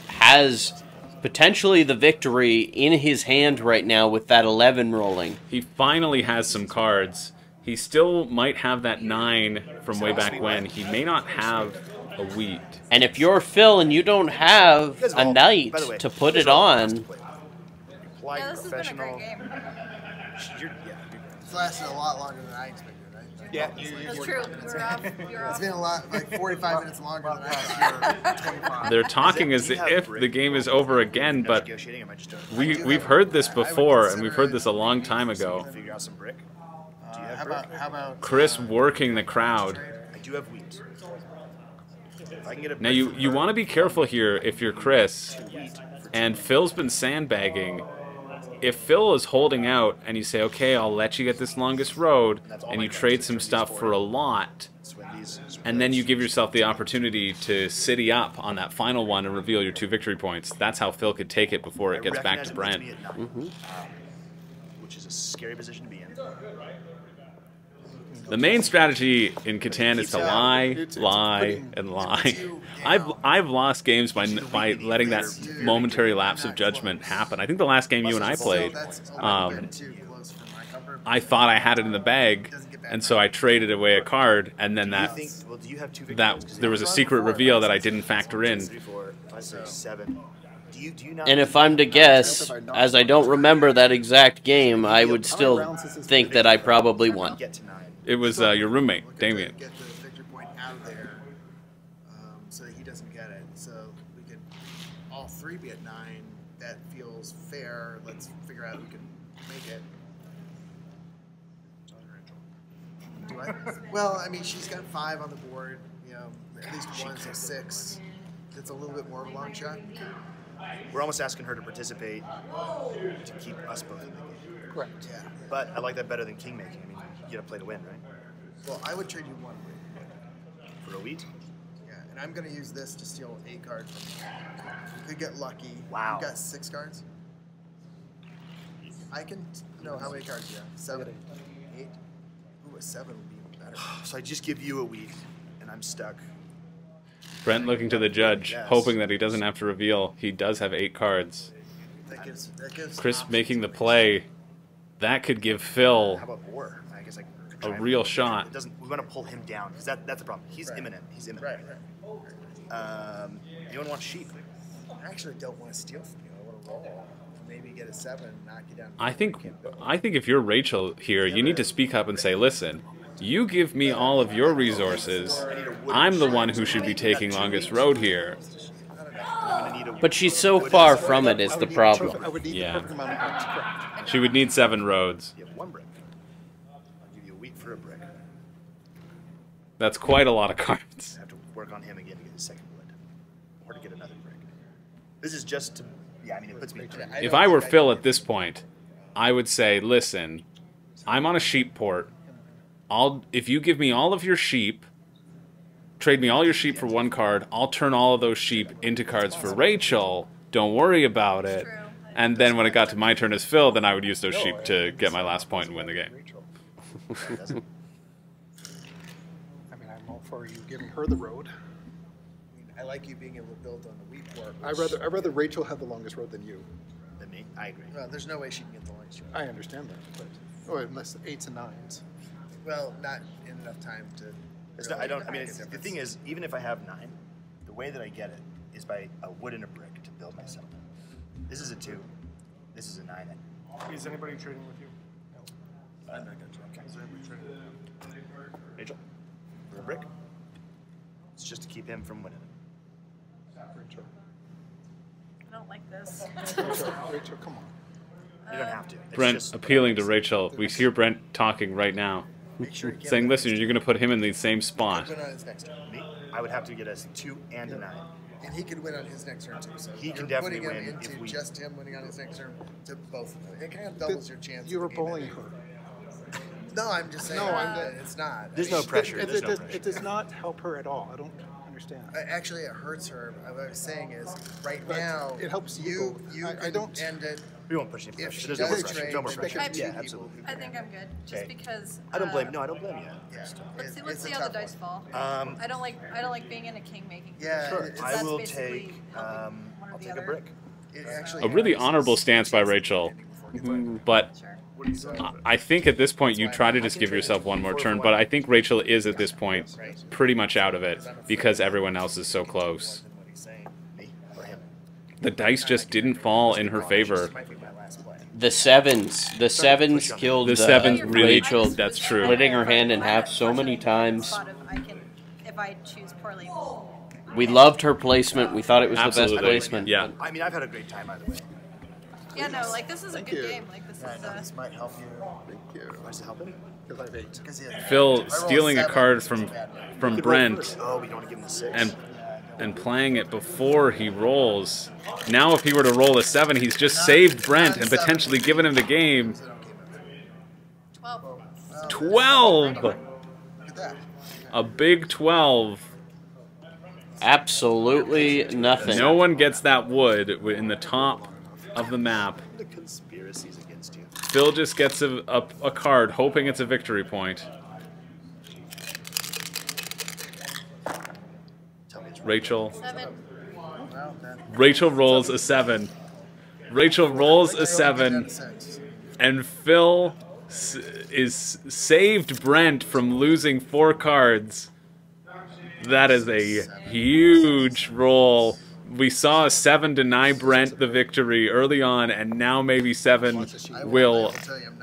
has potentially the victory in his hand right now with that 11 rolling. He finally has some cards. He still might have that 9 from way back when. He may not have a wheat. And if you're Phil and you don't have a knight to put it on... Yeah, this has been a great game. It's lasted a lot longer than I expected, right? Yeah, That's true. You're off. It's been a lot, like 45 minutes longer than I thought. 25. They're talking as if the game is over again, but negotiating. Am I just we've heard this before, and we've heard this a long time ago. figure out some brick? Do you How have brick? about Chris working the crowd. I do have wheat. If I can get a Now, brick you want to be careful here if you're Chris, and Phil's been sandbagging. If Phil is holding out and you say, okay, I'll let you get this longest road, and you trade some stuff for a lot, and then you give yourself the opportunity to city up on that final one and reveal your 2 victory points, that's how Phil could take it before it gets back to Brent. Which is a scary position to be in. The main strategy in Catan is to lie, lie, and lie. I've lost games by letting that momentary lapse of judgment happen. I think the last game you and I played, I thought I had it in the bag, and so I traded away a card, and then that there was a secret reveal that I didn't factor in. And if I'm to guess, as I don't remember that exact game, I would still think that I probably won. It was your roommate, Damien. Get the victory point out of there so that he doesn't get it. So we could all 3 be at 9. That feels fair. Let's figure out who can make it. Do I? Well, I mean, she's got 5 on the board. You know, at least 1, so 6. It's a little bit more of a long shot. We're almost asking her to participate to keep us both in the game. Correct. Yeah. But I like that better than king making. I mean, you gotta play to win, right? Well, I would trade you 1 win. For a wheat? Yeah, and I'm going to use this to steal 8 cards from you. You could get lucky. Wow. You got 6 cards? I can... No, how many cards do you have? 7? 8? Ooh, a 7 would be even better. So I just give you a wheat, and I'm stuck. Brent looking to the judge, Yes. hoping that he doesn't have to reveal he does have 8 cards. That gives Chris options making the for play. That could give Phil How about war? I guess I could a try and- real shot. It doesn't. We want to pull him down because that's the problem. He's imminent. He's imminent. Right. Anyone want sheep? I actually don't want to steal from you. I want to roll. Maybe get a 7 and knock you down. I think if you're Rachel here, you need to speak up and say, listen, you give me all of your resources. I'm the one who should be taking longest road here. I'm gonna need a. But she's so far from it is the problem. I would need Yeah. the perfect amount of cards. Correct. She would need 7 roads. You have 1 brick. I'll give you a wheat for a brick. That's quite a lot of cards. I have to work on him again to get his second wood, or to get another brick. This is just to. Yeah, I mean, it puts me. If I were Phil at this point, I would say, listen, I'm on a sheep port. If you give me all of your sheep, trade me all your sheep for 1 card, I'll turn all of those sheep into cards for Rachel. Don't worry about it. True. And then when it got to my turn as Phil, then I would use those sheep to get my last point and win the game. I mean, I'm all for you giving her the road. I like you being able to build on the wheat port. I'd rather Rachel have the longest road than you. Than me, I agree. Well, there's no way she can get the longest road. I understand that, but unless 8s and 9s. Well, not in enough time to. It's not, I don't. I mean, make a the difference. thing is, even if I have 9, the way that I get it is by a wood and a brick to build myself. This is a 2. This is a 9. Is anybody trading with you? I'm not gonna try. Is there anybody trading with you? Rachel, for a brick. It's just to keep him from winning. Rachel. I don't like this. Rachel, come on. You don't have to. It's Brent just- appealing to Rachel. We hear Brent talking right now. Make sure you get Saying, him listen, you're going to put him in the same spot. win on his next turn. Me, I would have to get us 2 and a 9. And he could win on his next turn too. So He can you're definitely putting him win into if we- just him winning on his next turn to both of them. It kind of doubles your chance. You of were the game bullying ending. her. No, I'm just saying. No, I'm it's not. There's no pressure. It, There's no it, pressure. it does not help her at all. I don't understand. Actually, it hurts her. What I was saying is, right But now, it helps you. you. You I can don't- end it. We won't push any If pressure. she There's no more does pressure. trade, No more then pressure. pick Yeah, two people. absolutely. I think I'm good, just Okay. because. I don't blame. No, I don't blame you. Yeah. Let's see. It's Let's a see how the tough dice one. fall. I don't like being in a king making. Yeah, position. it's- I That's will basically take. helping one or I'll the take a other. brick. It actually A really has honorable its stance by chance of Rachel. ending before it gets over. But Sure. What do you say? I think at this point you try to just give yourself one more turn, but I think Rachel is at this point pretty much out of it because everyone else is so close. Than what he's saying. Me or him. The dice just didn't fall in her favor. This might be my last play. The sevens killed The sevens really- Rachel, that's true. splitting her hand in half so many times. Thought of I can, if I choose poorly. We loved her placement. We thought it was the Absolutely. best placement. Yeah. I mean, I've had a great time either way. Yeah, no, like this is a Thank good you. game. Like this Yeah, I know is. this might help you. Thank you. Why does it help him? Because I have 8. Because Phil stealing a card from Brent Oh, we don't want to give him the 6. and playing it before he rolls. Now if he were to roll a 7, he's just saved Brent and potentially given him the game. 12. 12! Look at that. A big 12. Absolutely nothing. No one gets that wood in the top of the map. The conspiracies against you. Phil just gets a card, hoping it's a victory point. Tell me it's right. Rachel. 7. Well, then. Rachel rolls a 7. Rachel rolls a 7, and Phil is saved Brent from losing 4 cards. That is a huge roll. We saw a 7 deny Brent the victory early on, and now maybe 7 will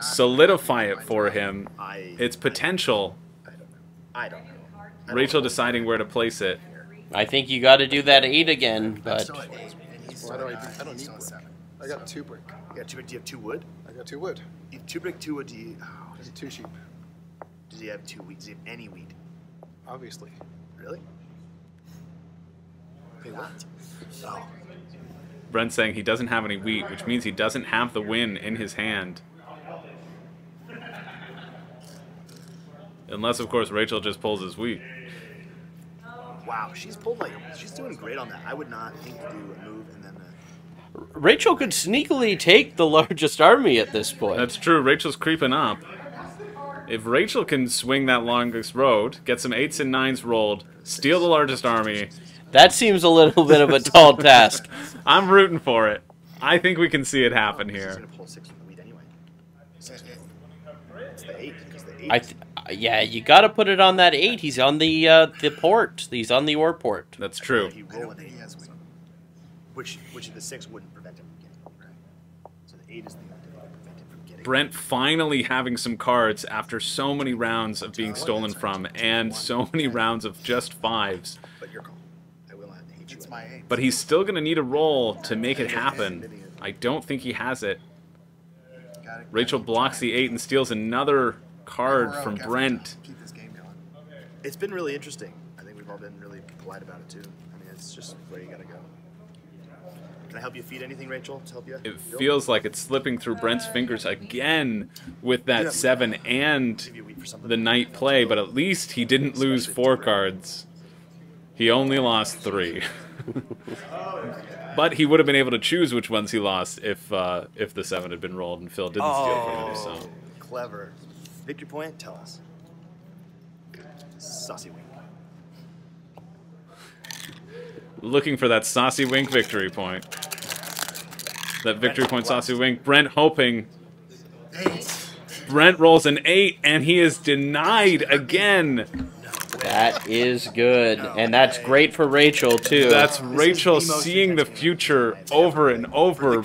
solidify it for him. Its potential. I don't know. Rachel deciding where to place it. I think you got to do that 8 again, but Why do I don't need brick. I got 2 brick. You got 2 brick. Do you have 2 wood? I got 2 wood. You have 2 brick, 2 wood. Do you? Oh, I got 2 sheep. does he have 2 wheat? Does he have any wheat? Obviously. Really? Wait, what? Oh. Brent's saying he doesn't have any wheat, which means he doesn't have the win in his hand. Unless, of course, Rachel just pulls his wheat. Wow, she's pulled like she's doing great on that. I would not think to do a move and then. Rachel could sneakily take the largest army at this point. That's true. Rachel's creeping up. If Rachel can swing that longest road, get some 8s and 9s rolled, steal the largest army. That seems a little bit of a tall task. I'm rooting for it. I think we can see it happen She's here. gonna pull 6 from the lead anyway. It's the 8 because the 8. Yeah, you got to put it on that 8. He's on the port. He's on the ore port. That's true. He roll an 8 which the 6 wouldn't prevent him from getting. Right. So the 8 is the thing that would prevent him from getting. Brent finally having some cards after so many rounds of being stolen from and so many rounds of just 5s. But your call. I will not hate you. It's my 8. But he's still going to need a roll to make it happen. I don't think he has it. Rachel blocks the 8 and steals another card from Brent. Keep this game going. It's been really interesting. I think we've all been really polite about it too. I mean, it's just where you gotta go. Can I help you feed anything, Rachel? To help you? It feels like it's slipping through Brent's fingers again with that 7 and the knight play, but at least he didn't lose 4 cards. He only lost 3. But he would have been able to choose which ones he lost if the 7 had been rolled and Phil didn't steal from him. So Clever. Victory point? Tell us. Saucy wink. looking for that saucy wink victory point. That victory point saucy wink. Brent hoping. 8. Brent rolls an 8, and he is denied again. That is good, and that's great for Rachel, too. That's Rachel seeing the future over and over.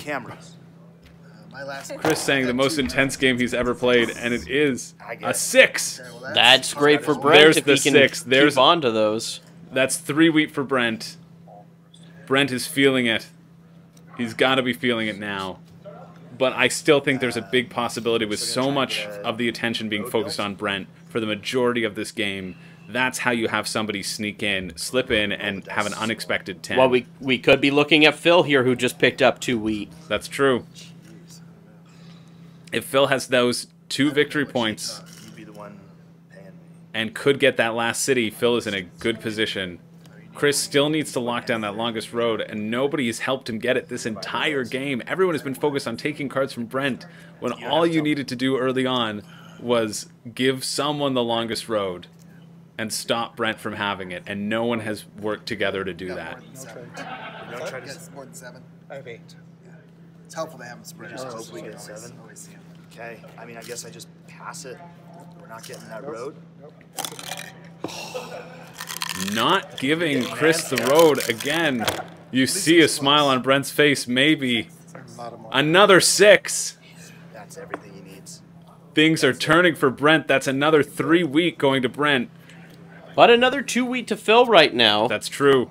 Chris saying the most intense game he's ever played, and it is a 6. That's great for Brent There's if the he can 6. There's keep on to those. That's 3 wheat for Brent. Brent is feeling it. He's got to be feeling it now. But I still think there's a big possibility with so much of the attention being focused on Brent for the majority of this game. That's how you have somebody sneak in, slip in, and have an unexpected 10. Well, we could be looking at Phil here, who just picked up 2 wheat. That's true. If Phil has those 2 victory points and could get that last city, Phil is in a good position. Chris still needs to lock down that longest road, and nobody has helped him get it this entire game. Everyone has been focused on taking cards from Brent, when all you needed to do early on was give someone the longest road and stop Brent from having it, and no one has worked together to do that. More than 7. I have 8. Yeah. It's helpful to have them spread. Just hope we get 7. Okay, I mean, I guess I just pass it. We're not getting that road. Not giving Chris the road again. You see a smile on Brent's face, maybe. Another 6. That's everything he needs. Things are turning for Brent. That's another 3 wheat going to Brent. But another 2 wheat to Phil right now. That's true.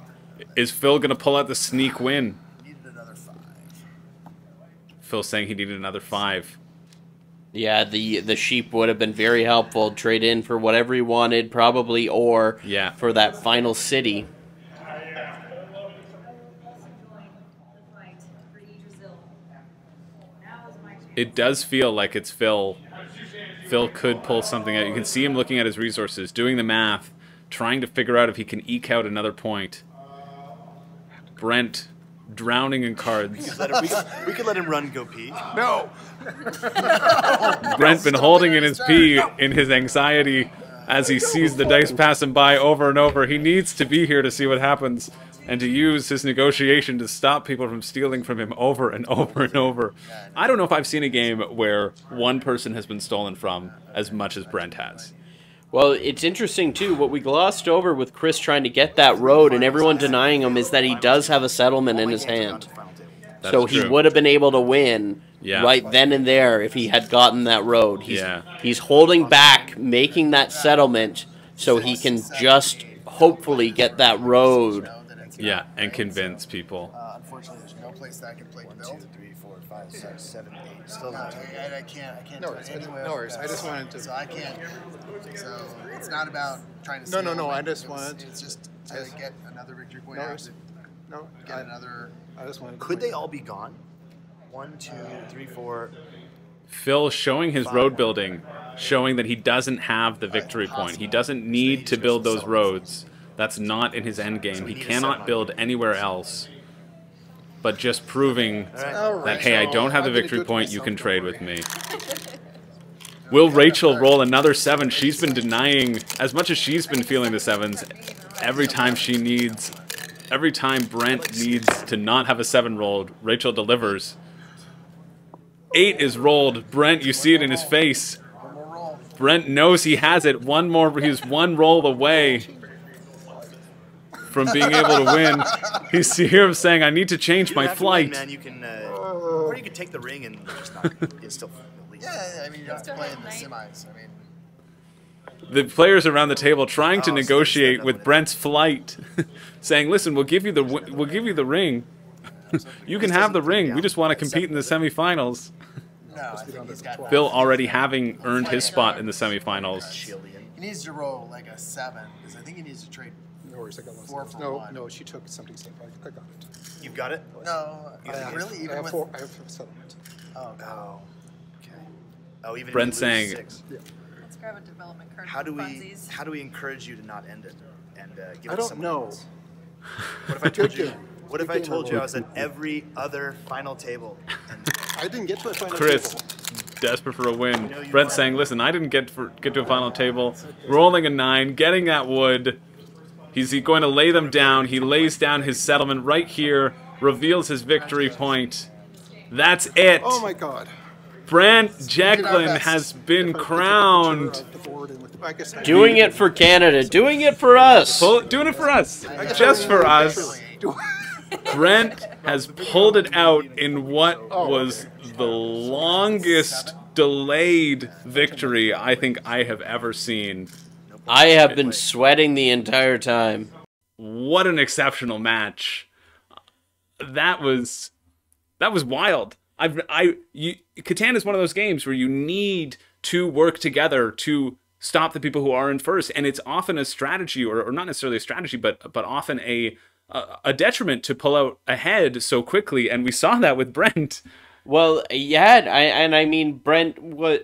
Is Phil going to pull out the sneak win? Needed another 5. Phil saying he needed another 5. Yeah, the sheep would have been very helpful. Trade in for whatever he wanted, probably, or for that final city. It does feel like it's Phil. Phil could pull something out. You can see him looking at his resources, doing the math, trying to figure out if he can eke out another point. Brent drowning in cards. We could let him run and go pee. No! Brent been holding in his pee in his anxiety as he sees the dice pass him by over and over. He needs to be here to see what happens and to use his negotiation to stop people from stealing from him over and over and over. I don't know if I've seen a game where one person has been stolen from as much as Brent has. Well, it's interesting, too. What we glossed over with Chris trying to get that road and everyone denying him is that he does have a settlement in his hand. So he would have been able to win right then and there if he had gotten that road. He's holding back, making that settlement so he can just hopefully get that road. Yeah, and convince people. Unfortunately, there's no place that I can play 1, build. 2, 3, 4, 5, 6, 7, 8. Still No, not. I can't No do worries, it anywhere. no worries. I just wanted to. So I can't. So it's not about trying to. No, steal no. my- I just it was- wanted. It's just to get another victory point No out. worries. No, Get another. I just wanted. Could they all be gone? 1, 2, 3, 4. Phil showing his road building, showing that he doesn't have the victory point. He doesn't need to build those roads. That's not in his end game. He cannot build anywhere else. But just proving that, hey, I don't have the victory point, you can trade with me. Will Rachel roll another 7? She's been denying, as much as she's been feeling the 7s, every time Brent needs to not have a 7 rolled, Rachel delivers. 8 is rolled. Brent, you see it in his face. Brent knows he has it. He's one roll away from being able to win. He's hear him saying, "I need to change my flight." Man, you can, or you can take the ring and just not. It's still. Yeah, I mean, you have to play in the semis. I mean, the players around the table trying to negotiate with Brent's flight, saying, "Listen, we'll give you the ring. You can have the ring. We just want to compete in the semifinals." no, I think he's got. Phil already having earned his spot in the semifinals. He needs to roll like a 7 because I think he needs to trade. No worries, I got 4 for no, 1. No, she took something safe. I got it. You've got it. No, really? Even I have with 4. I have a settlement. Oh, Oh, okay. Oh, even Brent if you lose saying- 6. Yeah. Let's grab a development card. How do for we funsies. how do we encourage you to not end it and give I it to don't someone know. else? What if I told Good you? game. What if Good I game, told you I Arlo. was at every other final table? And I didn't get to a final Chris, table. desperate for a win. Brent saying, "Listen, I didn't get to a final table. Rolling a 9, getting that wood. He's going to lay them down. He lays down his settlement right here, reveals his victory point. That's it. Oh my God. Brent Jacqueline has been crowned. Doing it for Canada. Doing it for us. Doing it for us. Just for us. Brent has pulled it out in what was the longest delayed victory I think I have ever sine. I have been sweating the entire time. What an exceptional match. That was wild. Catan is one of those games where you need to work together to stop the people who are in first, and it's often a strategy, or not necessarily a strategy, but often a detriment to pull out ahead so quickly, and we saw that with Brent. Well, yeah, I mean, Brent,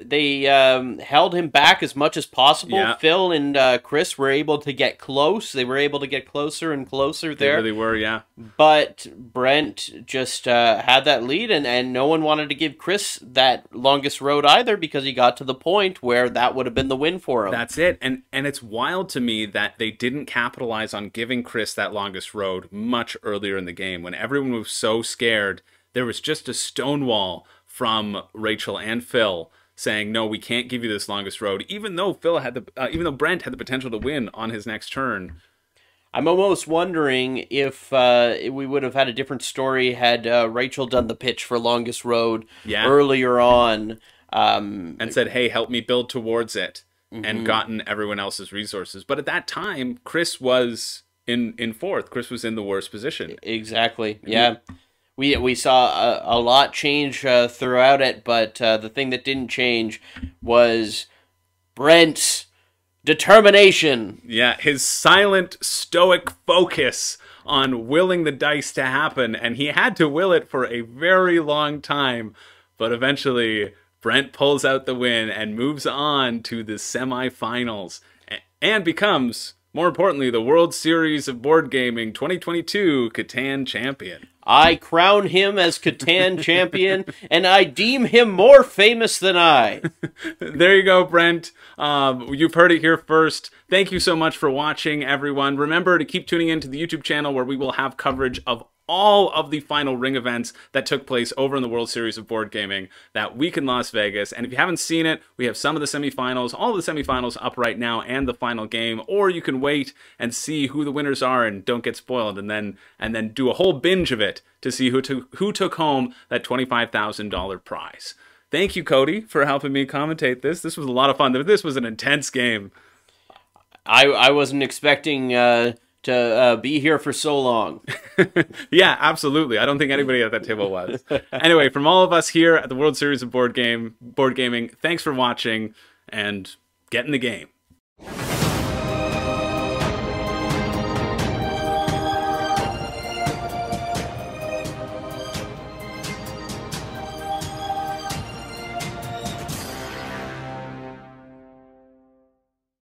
they held him back as much as possible. Yeah. Phil and Chris were able to get close. They were able to get closer and closer there. They really were, yeah. But Brent just had that lead, and no one wanted to give Chris that longest road either because he got to the point where that would have been the win for him. That's it. And it's wild to me that they didn't capitalize on giving Chris that longest road much earlier in the game when everyone was so scared. There was just a stonewall from Rachel and Phil saying, "No, we can't give you this longest road," even though Brent had the potential to win on his next turn. I'm almost wondering if we would have had a different story had Rachel done the pitch for longest road earlier on, and said, "Hey, help me build towards it," and gotten everyone else's resources. But at that time, Chris was in fourth. Chris was in the worst position. Exactly. Yeah. We saw a lot change throughout it, but the thing that didn't change was Brent's determination. Yeah, his silent, stoic focus on willing the dice to happen, and he had to will it for a very long time, but eventually Brent pulls out the win and moves on to the semifinals and becomes, more importantly, the World Series of Board Gaming 2022 Catan champion. I crown him as Catan champion, and I deem him more famous than I. There you go, Brent. You've heard it here first. Thank you so much for watching, everyone. Remember to keep tuning into the YouTube channel where we will have coverage of all of the final ring events that took place over in the World Series of Board Gaming that week in Las Vegas. And if you haven't seen it, we have some of the semifinals, all of the semifinals up right now, and the final game. Or you can wait and see who the winners are and don't get spoiled, and then do a whole binge of it to see who took home that $25,000 prize. Thank you, Cody, for helping me commentate this. This was a lot of fun. This was an intense game. I wasn't expecting to be here for so long. Yeah, absolutely. I don't think anybody at that table was. Anyway, from all of us here at the World Series of Board Gaming, thanks for watching and get in the game.